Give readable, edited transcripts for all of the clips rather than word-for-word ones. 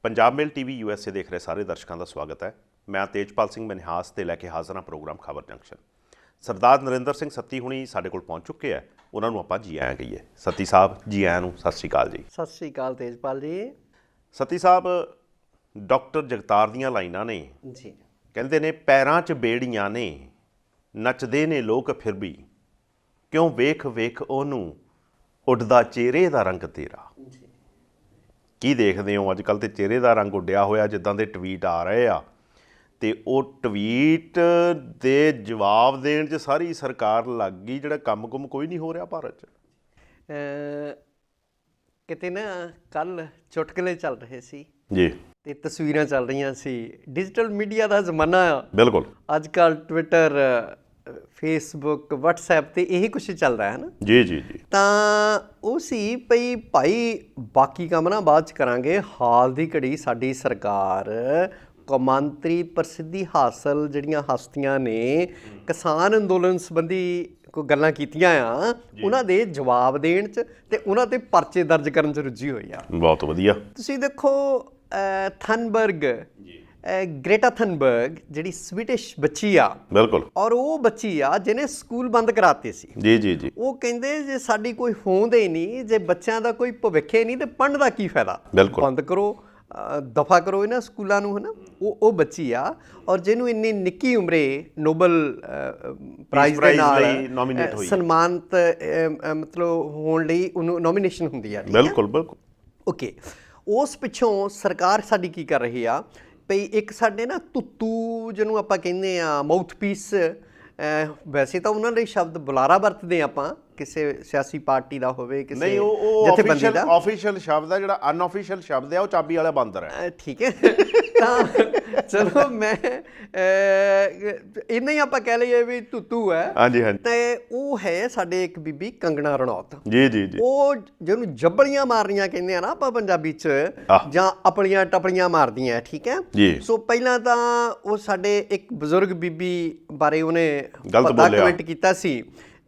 ਪੰਜਾਬ ਮੇਲ TV USA ਦੇਖ ਰਹੇ ਸਾਰੇ ਦਰਸ਼ਕਾਂ ਦਾ ਸਵਾਗਤ ਹੈ। ਮੈਂ ਤੇਜਪਾਲ ਸਿੰਘ ਮਨਹਾਸ ਤੇ ਲੈ ਕੇ ਹਾਜ਼ਰ ਹਾਂ ਪ੍ਰੋਗਰਾਮ ਖਬਰ ਜੰਕਸ਼ਨ। ਸਰਦਾਰ ਨਰਿੰਦਰ ਸਿੰਘ ਸੱਤੀ ਹੁਣੀ ਸਾਡੇ ਕੋਲ ਪਹੁੰਚ ਚੁੱਕੇ ਹੈ, ਉਹਨਾਂ ਨੂੰ ਆਪਾਂ ਜੀ ਆਇਆਂ ਕਹੀਏ। ਸੱਤੀ ਸਾਹਿਬ ਜੀ ਆਇਆਂ ਨੂੰ, ਸਤਿ ਸ਼੍ਰੀ ਅਕਾਲ ਜੀ। ਸਤਿ ਸ਼੍ਰੀ ਅਕਾਲ ਤੇਜਪਾਲ ਜੀ। ਸੱਤੀ ਸਾਹਿਬ, ਡਾਕਟਰ ਜਗਤਾਰ ਦੀਆਂ ਲਾਈਨਾਂ ਨੇ ਜੀ, ਕਹਿੰਦੇ ਨੇ ਪੈਰਾਂ 'ਚ ਬੇੜੀਆਂ ਨੇ, ਨੱਚਦੇ ਨੇ ਲੋਕ ਫਿਰ ਵੀ, ਕਿਉਂ ਵੇਖ ਵੇਖ ਉਹਨੂੰ ਉੱਡਦਾ ਚਿਹਰੇ ਦਾ ਰੰਗ ਤੇਰਾ। ਕੀ ਦੇਖਦੇ ਹੋ ਅੱਜ ਕੱਲ੍ਹ? ਤੇ ਚਿਹਰੇ ਦਾ ਰੰਗ ਉੱਡਿਆ ਹੋਇਆ, ਜਿੱਦਾਂ ਦੇ ਟਵੀਟ ਆ ਰਹੇ ਆ, ਅਤੇ ਉਹ ਟਵੀਟ ਦੇ ਜਵਾਬ ਦੇਣ 'ਚ ਸਾਰੀ ਸਰਕਾਰ ਲੱਗ ਗਈ। ਜਿਹੜਾ ਕੰਮ ਕੋਈ ਨਹੀਂ ਹੋ ਰਿਹਾ ਭਾਰਤ 'ਚ। ਕਿਤੇ ਨਾ ਕੱਲ੍ਹ ਚੁਟਕਲੇ ਚੱਲ ਰਹੇ ਸੀ ਜੀ, ਤੇ ਤਸਵੀਰਾਂ ਚੱਲ ਰਹੀਆਂ ਸੀ। ਡਿਜੀਟਲ ਮੀਡੀਆ ਦਾ ਜ਼ਮਾਨਾ ਆ ਬਿਲਕੁਲ। ਅੱਜ ਕੱਲ੍ਹ ਟਵਿੱਟਰ, ਫੇਸਬੁੱਕ, ਵਟਸਐਪ 'ਤੇ ਇਹੀ ਕੁਛ ਚੱਲਦਾ ਹੈ ਨਾ। ਜੀ ਜੀ ਜੀ। ਤਾਂ ਉਹ ਸੀ ਭਈ ਭਾਈ ਬਾਕੀ ਕੰਮ ਨਾ ਬਾਅਦ 'ਚ ਕਰਾਂਗੇ। ਹਾਲ ਦੀ ਘੜੀ ਸਾਡੀ ਸਰਕਾਰ ਕੌਮਾਂਤਰੀ ਪ੍ਰਸਿੱਧੀ ਹਾਸਲ ਜਿਹੜੀਆਂ ਹਸਤੀਆਂ ਨੇ ਕਿਸਾਨ ਅੰਦੋਲਨ ਸੰਬੰਧੀ ਕੋਈ ਗੱਲਾਂ ਕੀਤੀਆਂ ਆ, ਉਹਨਾਂ ਦੇ ਜਵਾਬ ਦੇਣ 'ਚ ਤੇ ਉਹਨਾਂ 'ਤੇ ਪਰਚੇ ਦਰਜ ਕਰਨ 'ਚ ਰੁੱਝੀ ਹੋਈ ਆ। ਬਹੁਤ ਵਧੀਆ। ਤੁਸੀਂ ਦੇਖੋ ਥਨਬਰਗ, ਗ੍ਰੇਟਾ ਥਨਬਰਗ ਜਿਹੜੀ ਸਵੀਡਿਸ਼ ਬੱਚੀ ਆ, ਬਿਲਕੁਲ, ਔਰ ਉਹ ਬੱਚੀ ਆ ਜਿਹਨੇ ਸਕੂਲ ਬੰਦ ਕਰਾਤੇ ਸੀ। ਜੀ ਜੀ ਜੀ। ਉਹ ਕਹਿੰਦੇ ਜੇ ਸਾਡੀ ਕੋਈ ਹੋਂਦ ਹੀ ਨਹੀਂ, ਜੇ ਬੱਚਿਆਂ ਦਾ ਕੋਈ ਭਵਿੱਖ ਹੀ ਨਹੀਂ, ਤੇ ਪੜ੍ਹਨ ਦਾ ਕੀ ਫਾਇਦਾ। ਬਿਲਕੁਲ, ਬੰਦ ਕਰੋ, ਦਫਾ ਕਰੋ ਇਹਨਾਂ ਸਕੂਲਾਂ ਨੂੰ, ਹੈ ਨਾ। ਉਹ ਬੱਚੀ ਆ, ਔਰ ਜਿਹਨੂੰ ਇੰਨੀ ਨਿੱਕੀ ਉਮਰੇ ਨੋਬਲ ਪ੍ਰਾਈਜ਼ ਦੇ ਨਾਲ ਨੋਮੀਨੇਟ ਹੋਈ, ਸਨਮਾਨਿਤ ਮਤਲਬ ਹੋਣ ਲਈ ਉਹਨੂੰ ਨੋਮੀਨੇਸ਼ਨ ਹੁੰਦੀ ਆ। ਬਿਲਕੁਲ ਬਿਲਕੁਲ। ਓਕੇ, ਉਸ ਪਿੱਛੋਂ ਸਰਕਾਰ ਸਾਡੀ ਕੀ ਕਰ ਰਹੀ ਆ ਭਈ, ਇੱਕ ਸਾਡੇ ਨਾ ਤੁੱਤੂ ਜਿਹਨੂੰ ਆਪਾਂ ਕਹਿੰਦੇ ਆ ਮਾਊਥ ਪੀਸ, ਵੈਸੇ ਤਾਂ ਉਹਨਾਂ ਲਈ ਸ਼ਬਦ ਬੁਲਾਰਾ ਵਰਤਦੇ ਆਪਾਂ, ਕਿਸੇ ਸਿਆਸੀ ਪਾਰਟੀ ਦਾ ਹੋਵੇ, ਕਿਸੇ ਨਹੀਂ, ਉਹ ਜਥੇਬੰਦੀ ਦਾ। ਆਫੀਸ਼ੀਅਲ ਸ਼ਬਦ ਹੈ, ਜਿਹੜਾ ਅਨਆਫੀਸ਼ੀਅਲ ਸ਼ਬਦ ਹੈ ਉਹ ਚਾਬੀ ਵਾਲਾ ਬਾਂਦਰ ਹੈ। ਠੀਕ ਹੈ। ਤਾਂ ਚਲੋ ਮੈਂ ਇੰਨਾ ਹੀ ਆਪਾਂ ਕਹਿ ਲਈਏ ਵੀ ਤੁੱਤੂ ਹੈ। ਹਾਂਜੀ ਹਾਂਜੀ। ਤੇ ਉਹ ਹੈ ਸਾਡੇ ਇੱਕ ਬੀਬੀ ਕੰਗਣਾ ਰਣੌਤ। ਜੀ ਜੀ ਜੀ। ਉਹ ਜਿਹਨੂੰ ਜੱਬਲੀਆਂ ਮਾਰਨੀਆਂ ਕਹਿੰਦੇ ਆ ਨਾ ਆਪਾਂ ਪੰਜਾਬੀ 'ਚ, ਜਾਂ ਆਪਣੀਆਂ ਟਪਲੀਆਂ ਮਾਰਦੀਆਂ, ਠੀਕ ਹੈ ਜੀ। ਸੋ ਪਹਿਲਾਂ ਤਾਂ ਉਹ ਸਾਡੇ ਇੱਕ ਬਜ਼ੁਰਗ ਬੀਬੀ ਬਾਰੇ ਉਹਨੇ ਗਲਤ ਬੋਲਿਆ, ਕਮੈਂਟ ਕੀਤਾ ਸੀ।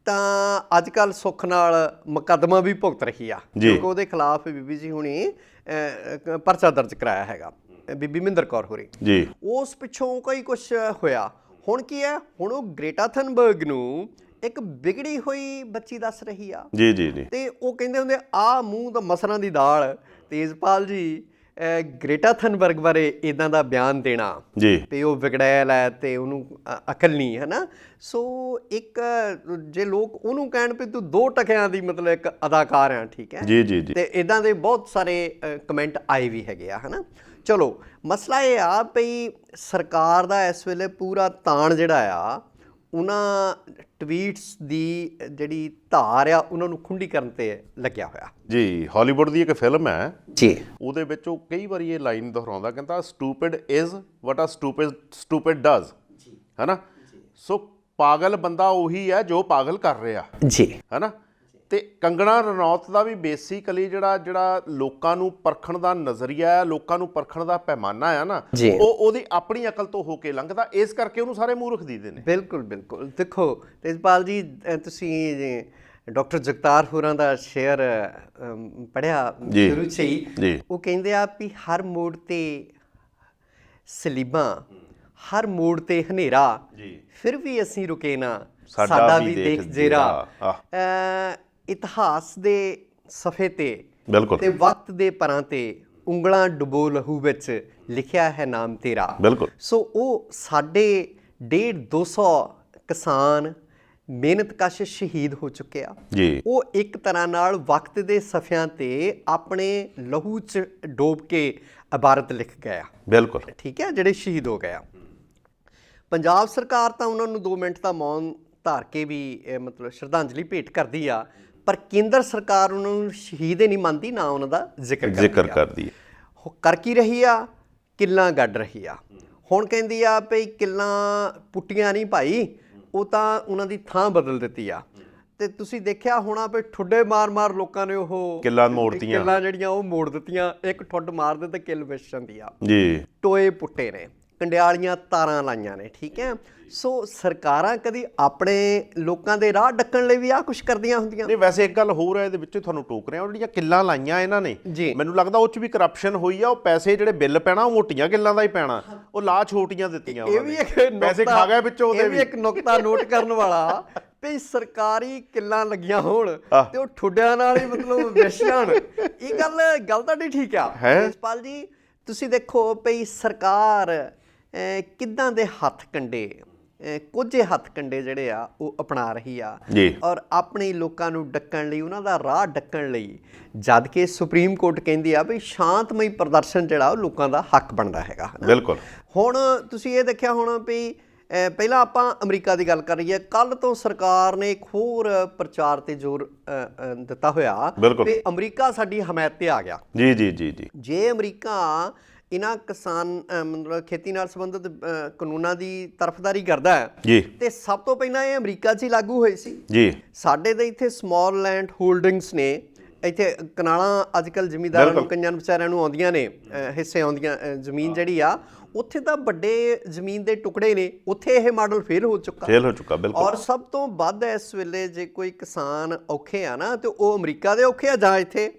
ਤਾਂ ਅੱਜ ਕੱਲ੍ਹ ਸੁੱਖ ਨਾਲ ਮੁਕੱਦਮਾ ਵੀ ਭੁਗਤ ਰਹੀ ਆ, ਕਿਉਂਕਿ ਉਹਦੇ ਖਿਲਾਫ ਬੀਬੀ ਜੀ ਹੁਣੀ ਪਰਚਾ ਦਰਜ ਕਰਾਇਆ ਹੈਗਾ, ਬੀਬੀ ਮਹਿੰਦਰ ਕੌਰ ਹੋਰੀ ਜੀ। ਉਸ ਪਿੱਛੋਂ ਕਈ ਕੁਛ ਹੋਇਆ। ਹੁਣ ਕੀ ਹੈ, ਹੁਣ ਉਹ ਗ੍ਰੇਟਾ ਥਨਬਰਗ ਨੂੰ ਇੱਕ ਵਿਗੜੀ ਹੋਈ ਬੱਚੀ ਦੱਸ ਰਹੀ ਆ। ਜੀ ਜੀ ਜੀ। ਤੇ ਉਹ ਕਹਿੰਦੇ ਹੁੰਦੇ ਆ ਮੂੰਹ ਦਾ ਮਸਰਾਂ ਦੀ ਦਾਲ। ਤੇਜਪਾਲ ਜੀ, ਗ੍ਰੇਟਾ ਥਨਬਰਗ ਬਾਰੇ ਇੱਦਾਂ ਦਾ ਬਿਆਨ ਦੇਣਾ ਜੀ, ਤੇ ਉਹ ਵਿਗੜੈਲ ਹੈ ਤੇ ਉਹਨੂੰ ਅਕਲ ਨਹੀਂ, ਹੈ ਨਾ। ਸੋ ਇੱਕ ਜੇ ਲੋਕ ਉਹਨੂੰ ਕਹਿਣ ਵੀ ਤੂੰ 2 ਟਕਿਆਂ ਦੀ ਮਤਲਬ ਇੱਕ ਅਦਾਕਾਰ ਆ, ਠੀਕ ਹੈ ਜੀ ਜੀ ਜੀ। ਤੇ ਇੱਦਾਂ ਦੇ ਬਹੁਤ ਸਾਰੇ ਕਮੈਂਟ ਆਏ ਵੀ ਹੈਗੇ ਆ, ਹੈ ਨਾ। ਚਲੋ, ਮਸਲਾ ਇਹ ਆ ਭਈ ਸਰਕਾਰ ਦਾ ਇਸ ਵੇਲੇ ਪੂਰਾ ਤਾਣ ਜਿਹੜਾ ਆ ਉਹਨਾਂ ਟਵੀਟਸ ਦੀ ਜਿਹੜੀ ਧਾਰ ਆ ਉਹਨਾਂ ਨੂੰ ਖੁੰਡੀ ਕਰਨ 'ਤੇ ਲੱਗਿਆ ਹੋਇਆ ਜੀ। ਹਾਲੀਵੁੱਡ ਦੀ ਇੱਕ ਫਿਲਮ ਹੈ ਜੀ, ਉਹਦੇ ਵਿੱਚ ਉਹ ਕਈ ਵਾਰੀ ਇਹ ਲਾਈਨ ਦੁਹਰਾਉਂਦਾ, ਕਹਿੰਦਾ ਸਟੂਪਿਡ ਇਜ਼ ਵਾਟ ਆ ਸਟੂਪਿਡ ਡਜ਼, ਹੈ ਨਾ। ਸੋ ਪਾਗਲ ਬੰਦਾ ਉਹੀ ਹੈ ਜੋ ਪਾਗਲ ਕਰ ਰਿਹਾ ਜੀ, ਹੈ ਨਾ। ਤੇ ਕੰਗਣਾ ਰਣੌਤ ਦਾ ਵੀ ਬੇਸਿਕਲੀ ਜਿਹੜਾ ਲੋਕਾਂ ਨੂੰ ਪਰਖਣ ਦਾ ਨਜ਼ਰੀਆ ਹੈ, ਲੋਕਾਂ ਨੂੰ ਪਰਖਣ ਦਾ ਪੈਮਾਨਾ ਆ ਨਾ, ਉਹ ਉਹਦੀ ਆਪਣੀ ਅਕਲ ਤੋਂ ਹੋ ਕੇ ਲੰਘਦਾ, ਇਸ ਕਰਕੇ ਉਹਨੂੰ ਸਾਰੇ ਮੂਰਖ ਦੀਦੇ ਨੇ। ਬਿਲਕੁਲ ਬਿਲਕੁਲ। ਦੇਖੋ ਤੇਜਪਾਲ ਜੀ, ਤੁਸੀਂ ਡਾਕਟਰ ਜਗਤਾਰ ਹੋਰਾਂ ਦਾ ਸ਼ੇਅਰ ਪੜ੍ਹਿਆ ਸ਼ੁਰੂ 'ਚ ਹੀ। ਉਹ ਕਹਿੰਦੇ ਆ ਵੀ ਹਰ ਮੋੜ 'ਤੇ ਸਲੀਬਾਂ, ਹਰ ਮੋੜ 'ਤੇ ਹਨੇਰਾ, ਫਿਰ ਵੀ ਅਸੀਂ ਰੁਕੇ ਨਾ, ਸਾਡਾ ਵੀ ਦੇਖ ਜ਼ੇਰਾ। ਇਤਿਹਾਸ ਦੇ ਸਫ਼ੇ ਤੇ ਬਿਲਕੁਲ, ਤੇ ਵਕਤ ਦੇ ਪਰਾਂ 'ਤੇ ਉਂਗਲਾਂ ਡੁਬੋ ਲਹੂ ਵਿੱਚ ਲਿਖਿਆ ਹੈ ਨਾਮ ਤੇਰਾ। ਬਿਲਕੁਲ। ਸੋ ਉਹ ਸਾਡੇ 150-200 ਕਿਸਾਨ ਮਿਹਨਤਕਸ਼ ਸ਼ਹੀਦ ਹੋ ਚੁੱਕੇ ਆ ਜੀ। ਉਹ ਇੱਕ ਤਰ੍ਹਾਂ ਨਾਲ ਵਕਤ ਦੇ ਸਫ਼ਿਆਂ 'ਤੇ ਆਪਣੇ ਲਹੂ 'ਚ ਡੋਬ ਕੇ ਇਬਾਰਤ ਲਿਖ ਗਏ ਆ। ਬਿਲਕੁਲ, ਠੀਕ ਹੈ, ਜਿਹੜੇ ਸ਼ਹੀਦ ਹੋ ਗਏ ਆ। ਪੰਜਾਬ ਸਰਕਾਰ ਤਾਂ ਉਹਨਾਂ ਨੂੰ 2 ਮਿੰਟ ਦਾ ਮੌਨ ਧਾਰ ਕੇ ਵੀ ਮਤਲਬ ਸ਼ਰਧਾਂਜਲੀ ਭੇਟ ਕਰਦੀ ਆ, ਪਰ ਕੇਂਦਰ ਸਰਕਾਰ ਉਹਨਾਂ ਨੂੰ ਸ਼ਹੀਦ ਹੀ ਨਹੀਂ ਮੰਨਦੀ, ਨਾ ਉਹਨਾਂ ਦਾ ਜ਼ਿਕਰ ਕਰਦੀ ਹੈ। ਕਰ ਕੀ ਰਹੀ ਆ? ਕਿੱਲਾਂ ਗੱਡ ਰਹੀ ਆ। ਹੁਣ ਕਹਿੰਦੀ ਆ ਭਈ ਕਿੱਲਾਂ ਪੁੱਟੀਆਂ ਨਹੀਂ ਭਾਈ, ਉਹ ਤਾਂ ਉਹਨਾਂ ਦੀ ਥਾਂ ਬਦਲ ਦਿੱਤੀ ਆ। ਤੇ ਤੁਸੀਂ ਦੇਖਿਆ ਹੋਣਾ ਵੀ ਠੁੱਡੇ ਮਾਰ ਲੋਕਾਂ ਨੇ ਉਹ ਕਿੱਲਾਂ ਮੋੜਤੀਆਂ, ਕਿੱਲਾਂ ਜਿਹੜੀਆਂ ਉਹ ਮੋੜ ਦਿੱਤੀਆਂ। ਇੱਕ ਠੁੱਡ ਮਾਰਦੇ ਤੇ ਕਿੱਲ ਵਿਛ ਜਾਂਦੀ ਆ ਜੀ। ਟੋਏ ਪੁੱਟੇ ਨੇ। ਕੰਡਿਆਲੀਆਂ ਤਾਰਾਂ ਲਾਈਆਂ ਨੇ, ਠੀਕ ਹੈ। ਸੋ ਸਰਕਾਰਾਂ ਕਦੀ ਆਪਣੇ ਲੋਕਾਂ ਦੇ ਰਾਹ ਡੱਕਣ ਲਈ ਵੀ ਆਹ ਕੁਛ ਕਰਦੀਆਂ ਹੁੰਦੀਆਂ। ਨਹੀਂ, ਵੈਸੇ ਇੱਕ ਗੱਲ ਹੋਰ ਹੈ ਇਹਦੇ ਵਿੱਚ, ਤੁਹਾਨੂੰ ਟੋਕ ਰਿਹਾ, ਉਹ ਜਿਹੜੀਆਂ ਕਿੱਲਾਂ ਲਾਈਆਂ ਇਹਨਾਂ ਨੇ, ਮੈਨੂੰ ਲੱਗਦਾ ਉਹ 'ਚ ਵੀ ਕਰਪਸ਼ਨ ਹੋਈ ਆ। ਉਹ ਪੈਸੇ ਜਿਹੜੇ ਬਿੱਲ ਪੈਣਾ ਉਹ ਮੋਟੀਆਂ ਕਿੱਲਾਂ ਦਾ ਹੀ ਪੈਣਾ, ਉਹ ਲਾ ਛੋਟੀਆਂ ਦਿੱਤੀਆਂ, ਇਹ ਵੀ ਇੱਕ ਪੈਸੇ ਖਾ ਗਏ ਵਿੱਚੋਂ ਉਹਦੇ ਵੀ ਇੱਕ ਨੁਕਤਾ ਨੋਟ ਕਰਨ ਵਾਲਾ ਵੀ ਸਰਕਾਰੀ ਕਿੱਲਾਂ ਲੱਗੀਆਂ ਹੋਣ ਤੇ ਉਹ ਠੁੱਡਿਆਂ ਨਾਲ ਹੀ ਮਤਲਬ ਵਿਛ ਜਾਣ। ਇਹ ਗੱਲ ਤੁਹਾਡੀ ਠੀਕ ਆ ਪ੍ਰਿੰਸੀਪਲ ਜੀ। ਤੁਸੀਂ ਦੇਖੋ ਭਈ ਸਰਕਾਰ ਕਿੱਦਾਂ ਦੇ ਹੱਥ ਕੰਡੇ, ਕੁਝ ਹੱਥ ਕੰਡੇ ਜਿਹੜੇ ਆ ਉਹ ਅਪਣਾ ਰਹੀ ਆ, ਔਰ ਆਪਣੇ ਲੋਕਾਂ ਨੂੰ ਡੱਕਣ ਲਈ, ਉਹਨਾਂ ਦਾ ਰਾਹ ਡੱਕਣ ਲਈ, ਜਦ ਕਿ ਸੁਪਰੀਮ ਕੋਰਟ ਕਹਿੰਦੀ ਆ ਵੀ ਸ਼ਾਂਤਮਈ ਪ੍ਰਦਰਸ਼ਨ ਜਿਹੜਾ ਉਹ ਲੋਕਾਂ ਦਾ ਹੱਕ ਬਣਦਾ ਹੈਗਾ। ਬਿਲਕੁਲ। ਹੁਣ ਤੁਸੀਂ ਇਹ ਦੇਖਿਆ ਹੋਣਾ ਵੀ ਪਹਿਲਾਂ ਆਪਾਂ ਅਮਰੀਕਾ ਦੀ ਗੱਲ ਕਰ ਰਹੀਏ, ਕੱਲ੍ਹ ਤੋਂ ਸਰਕਾਰ ਨੇ ਇੱਕ ਹੋਰ ਪ੍ਰਚਾਰ ਤੇ ਜ਼ੋਰ ਦਿੱਤਾ ਹੋਇਆ ਵੀ ਅਮਰੀਕਾ ਸਾਡੀ ਹਮਾਇਤ ਤੇ ਆ ਗਿਆ। ਜੀ। ਜੇ ਅਮਰੀਕਾ ਇਹਨਾਂ ਕਿਸਾਨ ਮਤਲਬ ਖੇਤੀ ਨਾਲ ਸੰਬੰਧਿਤ ਕਾਨੂੰਨਾਂ ਦੀ ਤਰਫਦਾਰੀ ਕਰਦਾ ਹੈ ਤੇ ਸਭ ਤੋਂ ਪਹਿਲਾਂ ਇਹ ਅਮਰੀਕਾ 'ਚ ਹੀ ਲਾਗੂ ਹੋਏ ਸੀ ਜੀ। ਸਾਡੇ ਤਾਂ ਇੱਥੇ ਸਮਾਲ ਲੈਂਡ ਹੋਲਡਿੰਗਸ ਨੇ, ਇੱਥੇ ਕਨਾਲਾਂ ਅੱਜ ਕੱਲ੍ਹ ਜ਼ਿਮੀਂਦਾਰਾਂ ਨੂੰ, ਕਈਆਂ ਵਿਚਾਰਿਆਂ ਨੂੰ ਆਉਂਦੀਆਂ ਨੇ ਹਿੱਸੇ ਆਉਂਦੀਆਂ, ਜ਼ਮੀਨ ਜਿਹੜੀ ਆ ਉੱਥੇ ਤਾਂ ਵੱਡੇ ਜ਼ਮੀਨ ਦੇ ਟੁਕੜੇ ਨੇ, ਉੱਥੇ ਇਹ ਮਾਡਲ ਫੇਲ ਹੋ ਚੁੱਕਾ ਬਿਲਕੁਲ। ਔਰ ਸਭ ਤੋਂ ਵੱਧ ਇਸ ਵੇਲੇ ਜੇ ਕੋਈ ਕਿਸਾਨ ਔਖੇ ਆ ਨਾ ਤੇ ਉਹ ਅਮਰੀਕਾ ਦੇ ਔਖੇ ਆ ਜਾਂ ਇੱਥੇ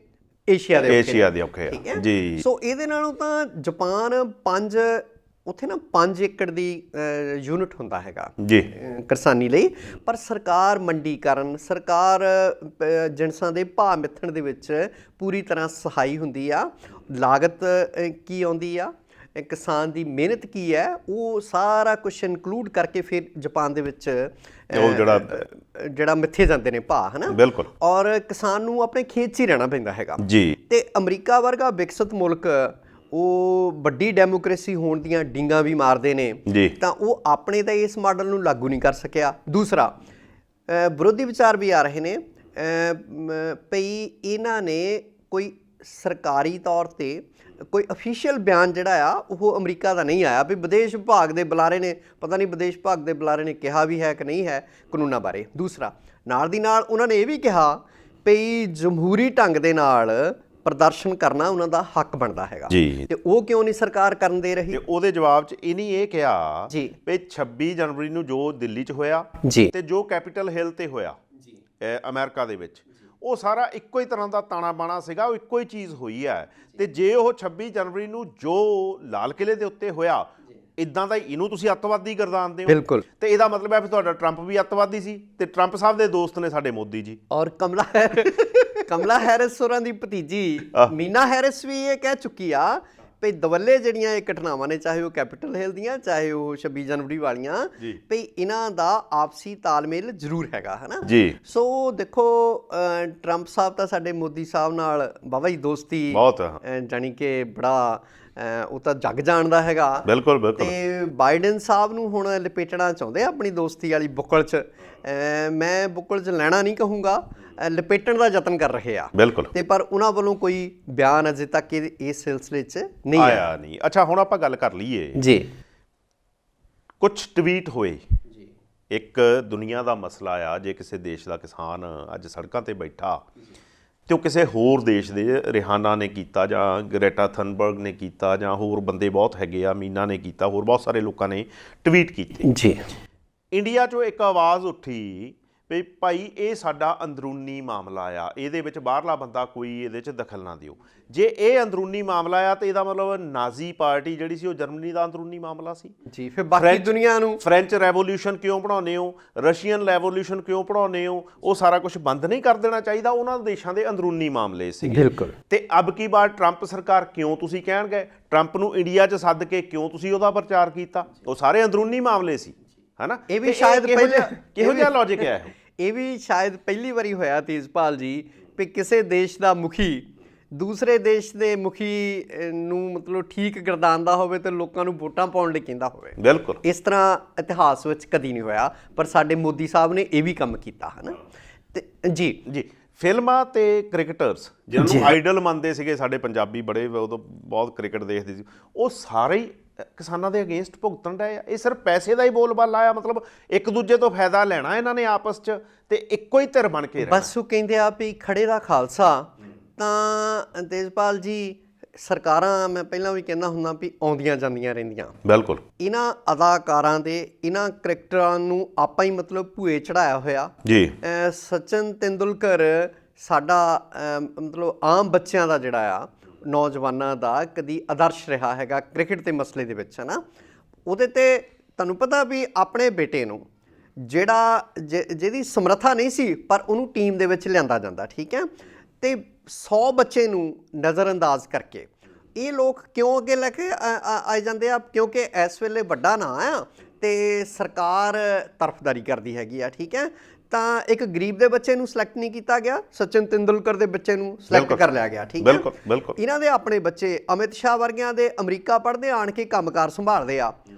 ਏਸ਼ੀਆ ਦੇ ਔਖੇ ਆ ਜੀ। ਸੋ ਇਹਦੇ ਨਾਲੋਂ ਤਾਂ ਜਪਾਨ ਉੱਥੇ ਨਾ 5 ਏਕੜ ਦੀ ਯੂਨਿਟ ਹੁੰਦਾ ਹੈਗਾ ਜੀ ਕਿਸਾਨੀ ਲਈ, ਪਰ ਸਰਕਾਰ ਮੰਡੀਕਰਨ, ਸਰਕਾਰ ਜਿਣਸਾਂ ਦੇ ਭਾਅ ਮਿੱਥਣ ਦੇ ਵਿੱਚ ਪੂਰੀ ਤਰ੍ਹਾਂ ਸਹਾਈ ਹੁੰਦੀ ਆ। ਲਾਗਤ ਕੀ ਆਉਂਦੀ ਆ, ਕਿਸਾਨ ਦੀ ਮਿਹਨਤ ਕੀ ਹੈ, ਉਹ ਸਾਰਾ ਕੁਛ ਇਨਕਲੂਡ ਕਰਕੇ ਫਿਰ ਜਾਪਾਨ ਦੇ ਵਿੱਚ ਜਿਹੜਾ ਮਿੱਥੇ ਜਾਂਦੇ ਨੇ ਭਾਅ, ਹੈ ਨਾ। ਬਿਲਕੁਲ। ਔਰ ਕਿਸਾਨ ਨੂੰ ਆਪਣੇ ਖੇਤ 'ਚ ਹੀ ਰਹਿਣਾ ਪੈਂਦਾ ਹੈਗਾ ਜੀ। ਤੇ ਅਮਰੀਕਾ ਵਰਗਾ ਵਿਕਸਿਤ ਮੁਲਕ, ਉਹ ਵੱਡੀ ਡੈਮੋਕ੍ਰੇਸੀ ਹੋਣ ਦੀਆਂ ਡੀਂਗਾਂ ਵੀ ਮਾਰਦੇ ਨੇ, ਤਾਂ ਉਹ ਆਪਣੇ ਤਾਂ ਇਸ ਮਾਡਲ ਨੂੰ ਲਾਗੂ ਨਹੀਂ ਕਰ ਸਕਿਆ। ਦੂਸਰਾ, ਵਿਰੋਧੀ ਵਿਚਾਰ ਵੀ ਆ ਰਹੇ ਨੇ ਭਈ ਇਹਨਾਂ ਨੇ ਕੋਈ ਸਰਕਾਰੀ ਤੌਰ ਤੇ ਕੋਈ ਅਫੀਸ਼ੀਅਲ ਬਿਆਨ ਜਿਹੜਾ ਆ ਉਹ ਅਮਰੀਕਾ ਦਾ ਨਹੀਂ ਆਇਆ ਵੀ ਵਿਦੇਸ਼ ਵਿਭਾਗ ਦੇ ਬੁਲਾਰੇ ਨੇ, ਪਤਾ ਨਹੀਂ ਵਿਦੇਸ਼ ਵਿਭਾਗ ਦੇ ਬੁਲਾਰੇ ਨੇ ਕਿਹਾ ਵੀ ਹੈ ਕਿ ਨਹੀਂ ਹੈ ਕਾਨੂੰਨਾਂ ਬਾਰੇ। ਦੂਸਰਾ, ਨਾਲ ਦੀ ਨਾਲ ਉਹਨਾਂ ਨੇ ਇਹ ਵੀ ਕਿਹਾ ਵੀ ਜਮਹੂਰੀ ਢੰਗ ਦੇ ਨਾਲ ਪ੍ਰਦਰਸ਼ਨ ਕਰਨਾ ਉਹਨਾਂ ਦਾ ਹੱਕ ਬਣਦਾ ਹੈਗਾ ਤੇ ਉਹ ਕਿਉਂ ਨਹੀਂ ਸਰਕਾਰ ਕਰਨ ਦੇ ਰਹੀ। ਤੇ ਉਹਦੇ ਜਵਾਬ 'ਚ ਇਹਨੇ ਇਹ ਕਿਹਾ ਵੀ 26 ਜਨਵਰੀ ਨੂੰ ਜੋ ਦਿੱਲੀ 'ਚ ਹੋਇਆ ਤੇ ਜੋ ਕੈਪੀਟਲ ਹਿੱਲ ਤੇ ਹੋਇਆ ਅਮਰੀਕਾ ਦੇ ਵਿੱਚ, ਉਹ ਸਾਰਾ ਇੱਕੋ ਹੀ ਤਰ੍ਹਾਂ ਦਾ ਤਾਣਾ ਬਾਣਾ ਸੀਗਾ, ਉਹ ਇੱਕੋ ਹੀ ਚੀਜ਼ ਹੋਈ ਹੈ। ਤੇ ਜੇ ਉਹ 26 ਜਨਵਰੀ ਨੂੰ ਜੋ ਲਾਲ ਕਿਲੇ ਦੇ ਉੱਤੇ ਹੋਇਆ, ਇਦਾਂ ਦਾ ਇਹਨੂੰ ਤੁਸੀਂ ਅੱਤਵਾਦੀ ਗਰਦਾਨਦੇ ਹੋ। ਬਿਲਕੁਲ। ਤੇ ਇਹਦਾ ਮਤਲਬ ਹੈ ਫਿਰ ਤੁਹਾਡਾ ਟਰੰਪ ਵੀ ਅੱਤਵਾਦੀ ਸੀ, ਤੇ ਟਰੰਪ ਸਾਹਿਬ ਦੇ ਦੋਸਤ ਨੇ ਸਾਡੇ ਮੋਦੀ ਜੀ। ਔਰ ਕਮਲਾ ਹੈਰਿਸ ਹੋਰਾਂ ਦੀ ਭਤੀਜੀ ਮੀਨਾ ਹੈਰਿਸ ਵੀ ਇਹ ਕਹਿ ਚੁੱਕੀ ਆ ਵੀ ਦਵੱਲੇ ਜਿਹੜੀਆਂ ਇਹ ਘਟਨਾਵਾਂ ਨੇ, ਚਾਹੇ ਉਹ ਕੈਪੀਟਲ ਹਿੱਲ ਦੀਆਂ, ਚਾਹੇ ਉਹ 26 ਜਨਵਰੀ ਵਾਲੀਆਂ, ਵੀ ਇਹਨਾਂ ਦਾ ਆਪਸੀ ਤਾਲਮੇਲ ਜ਼ਰੂਰ ਹੈਗਾ, ਹੈ ਨਾ ਜੀ। ਸੋ ਦੇਖੋ, ਟਰੰਪ ਸਾਹਿਬ ਤਾਂ ਸਾਡੇ ਮੋਦੀ ਸਾਹਿਬ ਨਾਲ ਵਾਹਵਾ ਹੀ ਦੋਸਤੀ, ਜਾਣੀ ਕਿ ਬੜਾ ਉਹ ਤਾਂ ਜੱਗ ਜਾਣਦਾ ਹੈਗਾ। ਬਿਲਕੁਲ। ਤੇ ਬਾਈਡਨ ਸਾਹਿਬ ਨੂੰ ਹੁਣ ਲਪੇਟਣਾ ਚਾਹੁੰਦੇ ਆ ਆਪਣੀ ਦੋਸਤੀ ਵਾਲੀ ਬੁੱਕਲ 'ਚ। ਮੈਂ ਬੁੱਕਲ 'ਚ ਲੈਣਾ ਨਹੀਂ ਕਹੂੰਗਾ, ਲਪੇਟਣ ਦਾ ਯਤਨ ਕਰ ਰਹੇ ਆ। ਬਿਲਕੁਲ। ਤੇ ਪਰ ਉਹਨਾਂ ਵੱਲੋਂ ਕੋਈ ਬਿਆਨ ਅਜੇ ਤੱਕ ਇਸ ਸਿਲਸਿਲੇ 'ਚ ਨਹੀਂ ਆਇਆ। ਅੱਛਾ, ਹੁਣ ਆਪਾਂ ਗੱਲ ਕਰ ਲਈਏ ਜੀ। ਕੁਝ ਟਵੀਟ ਹੋਏ। ਇੱਕ ਦੁਨੀਆ ਦਾ ਮਸਲਾ ਆ, ਜੇ ਕਿਸੇ ਦੇਸ਼ ਦਾ ਕਿਸਾਨ ਅੱਜ ਸੜਕਾਂ ਤੇ ਬੈਠਾ ਤੇ ਉਹ ਕਿਸੇ ਹੋਰ ਦੇਸ਼ ਦੇ, ਰਿਹਾਨਾ ਨੇ ਕੀਤਾ ਜਾਂ ਗ੍ਰੇਟਾ ਥਨਬਰਗ ਨੇ ਕੀਤਾ ਜਾਂ ਹੋਰ ਬੰਦੇ ਬਹੁਤ ਹੈਗੇ ਆ, ਮੀਨਾ ਨੇ ਕੀਤਾ, ਹੋਰ ਬਹੁਤ ਸਾਰੇ ਲੋਕਾਂ ਨੇ ਟਵੀਟ ਕੀਤੇ ਜੀ। ਇੰਡੀਆ 'ਚੋਂ ਇੱਕ ਆਵਾਜ਼ ਉੱਠੀ ਵੀ ਭਾਈ ਇਹ ਸਾਡਾ ਅੰਦਰੂਨੀ ਮਾਮਲਾ ਆ, ਇਹਦੇ ਵਿੱਚ ਬਾਹਰਲਾ ਬੰਦਾ ਕੋਈ ਇਹਦੇ 'ਚ ਦਖਲ ਨਾ ਦਿਓ। ਜੇ ਇਹ ਅੰਦਰੂਨੀ ਮਾਮਲਾ ਆ ਤੇ ਇਹਦਾ ਮਤਲਬ ਨਾਜ਼ੀ ਪਾਰਟੀ ਜਿਹੜੀ ਸੀ ਉਹ ਜਰਮਨੀ ਦਾ ਅੰਦਰੂਨੀ ਮਾਮਲਾ ਸੀ ਜੀ। ਫਿਰ ਬਾਕੀ ਦੁਨੀਆ ਨੂੰ ਫ੍ਰੈਂਚ ਰੈਵੋਲੂਸ਼ਨ ਕਿਉਂ ਪੜ੍ਹਾਉਂਦੇ ਹੋ, ਰਸ਼ੀਅਨ ਰੈਵੋਲੂਸ਼ਨ ਕਿਉਂ ਪੜ੍ਹਾਉਂਦੇ ਹੋ, ਉਹ ਸਾਰਾ ਕੁਝ ਬੰਦ ਨਹੀਂ ਕਰ ਦੇਣਾ ਚਾਹੀਦਾ। ਉਹਨਾਂ ਦੇਸ਼ਾਂ ਦੇ ਅੰਦਰੂਨੀ ਮਾਮਲੇ ਸੀ। ਬਿਲਕੁਲ। ਤੇ ਅਬ ਕੀ ਬਾਰ ਟਰੰਪ ਸਰਕਾਰ ਕਿਉਂ ਤੁਸੀਂ ਕਹਿਣ ਗਏ, ਟਰੰਪ ਨੂੰ ਇੰਡੀਆ 'ਚ ਸੱਦ ਕੇ ਕਿਉਂ ਤੁਸੀਂ ਉਹਦਾ ਪ੍ਰਚਾਰ ਕੀਤਾ, ਉਹ ਸਾਰੇ ਅੰਦਰੂਨੀ ਮਾਮਲੇ ਸੀ, ਹੈ ਨਾ। ਇਹ ਵੀ ਸ਼ਾਇਦ ਕਿਹੋ ਜਿਹਾ ਲੌਜਿਕ ਹੈ ਇਹ ਵੀ ਸ਼ਾਇਦ ਪਹਿਲੀ ਵਾਰੀ ਹੋਇਆ ਤੇਜਪਾਲ ਜੀ ਵੀ ਕਿਸੇ ਦੇਸ਼ ਦਾ ਮੁਖੀ ਦੂਸਰੇ ਦੇਸ਼ ਦੇ ਮੁਖੀ ਨੂੰ ਮਤਲਬ ਠੀਕ ਗਰਦਾਨਦਾ ਹੋਵੇ ਤੇ ਲੋਕਾਂ ਨੂੰ ਵੋਟਾਂ ਪਾਉਣ ਲਈ ਕਹਿੰਦਾ ਹੋਵੇ। ਬਿਲਕੁਲ। ਇਸ ਤਰ੍ਹਾਂ ਇਤਿਹਾਸ ਵਿੱਚ ਕਦੀ ਨਹੀਂ ਹੋਇਆ, ਪਰ ਸਾਡੇ ਮੋਦੀ ਸਾਹਿਬ ਨੇ ਇਹ ਵੀ ਕੰਮ ਕੀਤਾ, ਹੈ ਨਾ। ਤੇ ਜੀ ਫਿਲਮਾਂ ਤੇ ਕ੍ਰਿਕਟਰਸ ਜਿਹਨਾਂ ਨੂੰ ਆਈਡਲ ਮੰਨਦੇ ਸੀਗੇ ਸਾਡੇ ਪੰਜਾਬੀ, ਬੜੇ ਉਦੋਂ ਬਹੁਤ ਕ੍ਰਿਕਟ ਦੇਖਦੇ ਸੀ, ਉਹ ਸਾਰੇ ਹੀ ਕਿਸਾਨਾਂ ਦੇ ਅਗੇਂਸਟ ਭੁਗਤਣ ਡਏ ਆ। ਇਹ ਸਿਰਫ ਪੈਸੇ ਦਾ ਹੀ ਬੋਲਬਾਲਾ ਆ, ਮਤਲਬ ਇੱਕ ਦੂਜੇ ਤੋਂ ਫਾਇਦਾ ਲੈਣਾ ਇਹਨਾਂ ਨੇ ਆਪਸ 'ਚ ਤੇ ਇੱਕੋ ਹੀ ਧਿਰ ਬਣ ਕੇ ਰਹਿਣਾ। ਬਸ ਉਹ ਕਹਿੰਦੇ ਆ ਵੀ ਖੜੇ ਦਾ ਖਾਲਸਾ। ਤਾਂ ਤੇਜਪਾਲ ਜੀ, ਸਰਕਾਰਾਂ ਮੈਂ ਪਹਿਲਾਂ ਵੀ ਕਹਿੰਦਾ ਹੁੰਦਾ ਵੀ ਆਉਂਦੀਆਂ ਜਾਂਦੀਆਂ ਰਹਿੰਦੀਆਂ। ਬਿਲਕੁਲ। ਇਹਨਾਂ ਅਦਾਕਾਰਾਂ ਦੇ ਇਹਨਾਂ ਕਰੈਕਟਰਾਂ ਨੂੰ ਆਪਾਂ ਹੀ ਮਤਲਬ ਭੂਏ ਚੜਾਇਆ ਹੋਇਆ ਜੀ। ਸਚਿਨ ਤੇਂਦੁਲਕਰ ਸਾਡਾ ਮਤਲਬ ਆਮ ਬੱਚਿਆਂ ਦਾ ਜਿਹੜਾ ਆ, ਨੌਜਵਾਨਾਂ ਦਾ ਕਦੀ ਆਦਰਸ਼ ਰਿਹਾ ਹੈਗਾ ਕ੍ਰਿਕਟ ਦੇ ਮਸਲੇ ਦੇ ਵਿੱਚ, ਹੈ ਨਾ। ਉਹਦੇ ਤੇ ਤੁਹਾਨੂੰ ਪਤਾ ਵੀ ਆਪਣੇ ਬੇਟੇ ਨੂੰ ਜਿਹੜਾ ਜਿਹਦੀ ਸਮਰੱਥਾ ਨਹੀਂ ਸੀ ਪਰ ਉਹਨੂੰ ਟੀਮ ਦੇ ਵਿੱਚ ਲਿਆਂਦਾ ਜਾਂਦਾ, ਠੀਕ ਹੈ, ਤੇ 100 ਬੱਚੇ ਨੂੰ ਨਜ਼ਰਅੰਦਾਜ਼ ਕਰਕੇ ਇਹ ਲੋਕ ਕਿਉਂ ਅੱਗੇ ਲੈ ਕੇ ਆ ਜਾਂਦੇ ਆ? ਕਿਉਂਕਿ ਇਸ ਵੇਲੇ ਵੱਡਾ ਨਾਂ ਆ ਤੇ ਸਰਕਾਰ ਤਰਫਦਾਰੀ ਕਰਦੀ ਹੈਗੀ ਆ, ਠੀਕ ਹੈ। ਤਾਂ ਇੱਕ ਗਰੀਬ ਦੇ ਬੱਚੇ ਨੂੰ ਸਿਲੈਕਟ ਨਹੀਂ ਕੀਤਾ ਗਿਆ, ਸਚਿਨ ਤੇਂਦੁਲਕਰ ਦੇ ਬੱਚੇ ਨੂੰ ਸਿਲੈਕਟ ਕਰ ਲਿਆ ਗਿਆ, ਠੀਕ ਹੈ। ਬਿਲਕੁਲ ਬਿਲਕੁਲ। ਇਹਨਾਂ ਦੇ ਆਪਣੇ ਬੱਚੇ ਅਮਿਤ ਸ਼ਾਹ ਵਰਗਿਆਂ ਦੇ ਅਮਰੀਕਾ ਪੜ੍ਹਦੇ ਆਣ ਕੇ ਕੰਮਕਾਰ ਸੰਭਾਲਦੇ ਆ।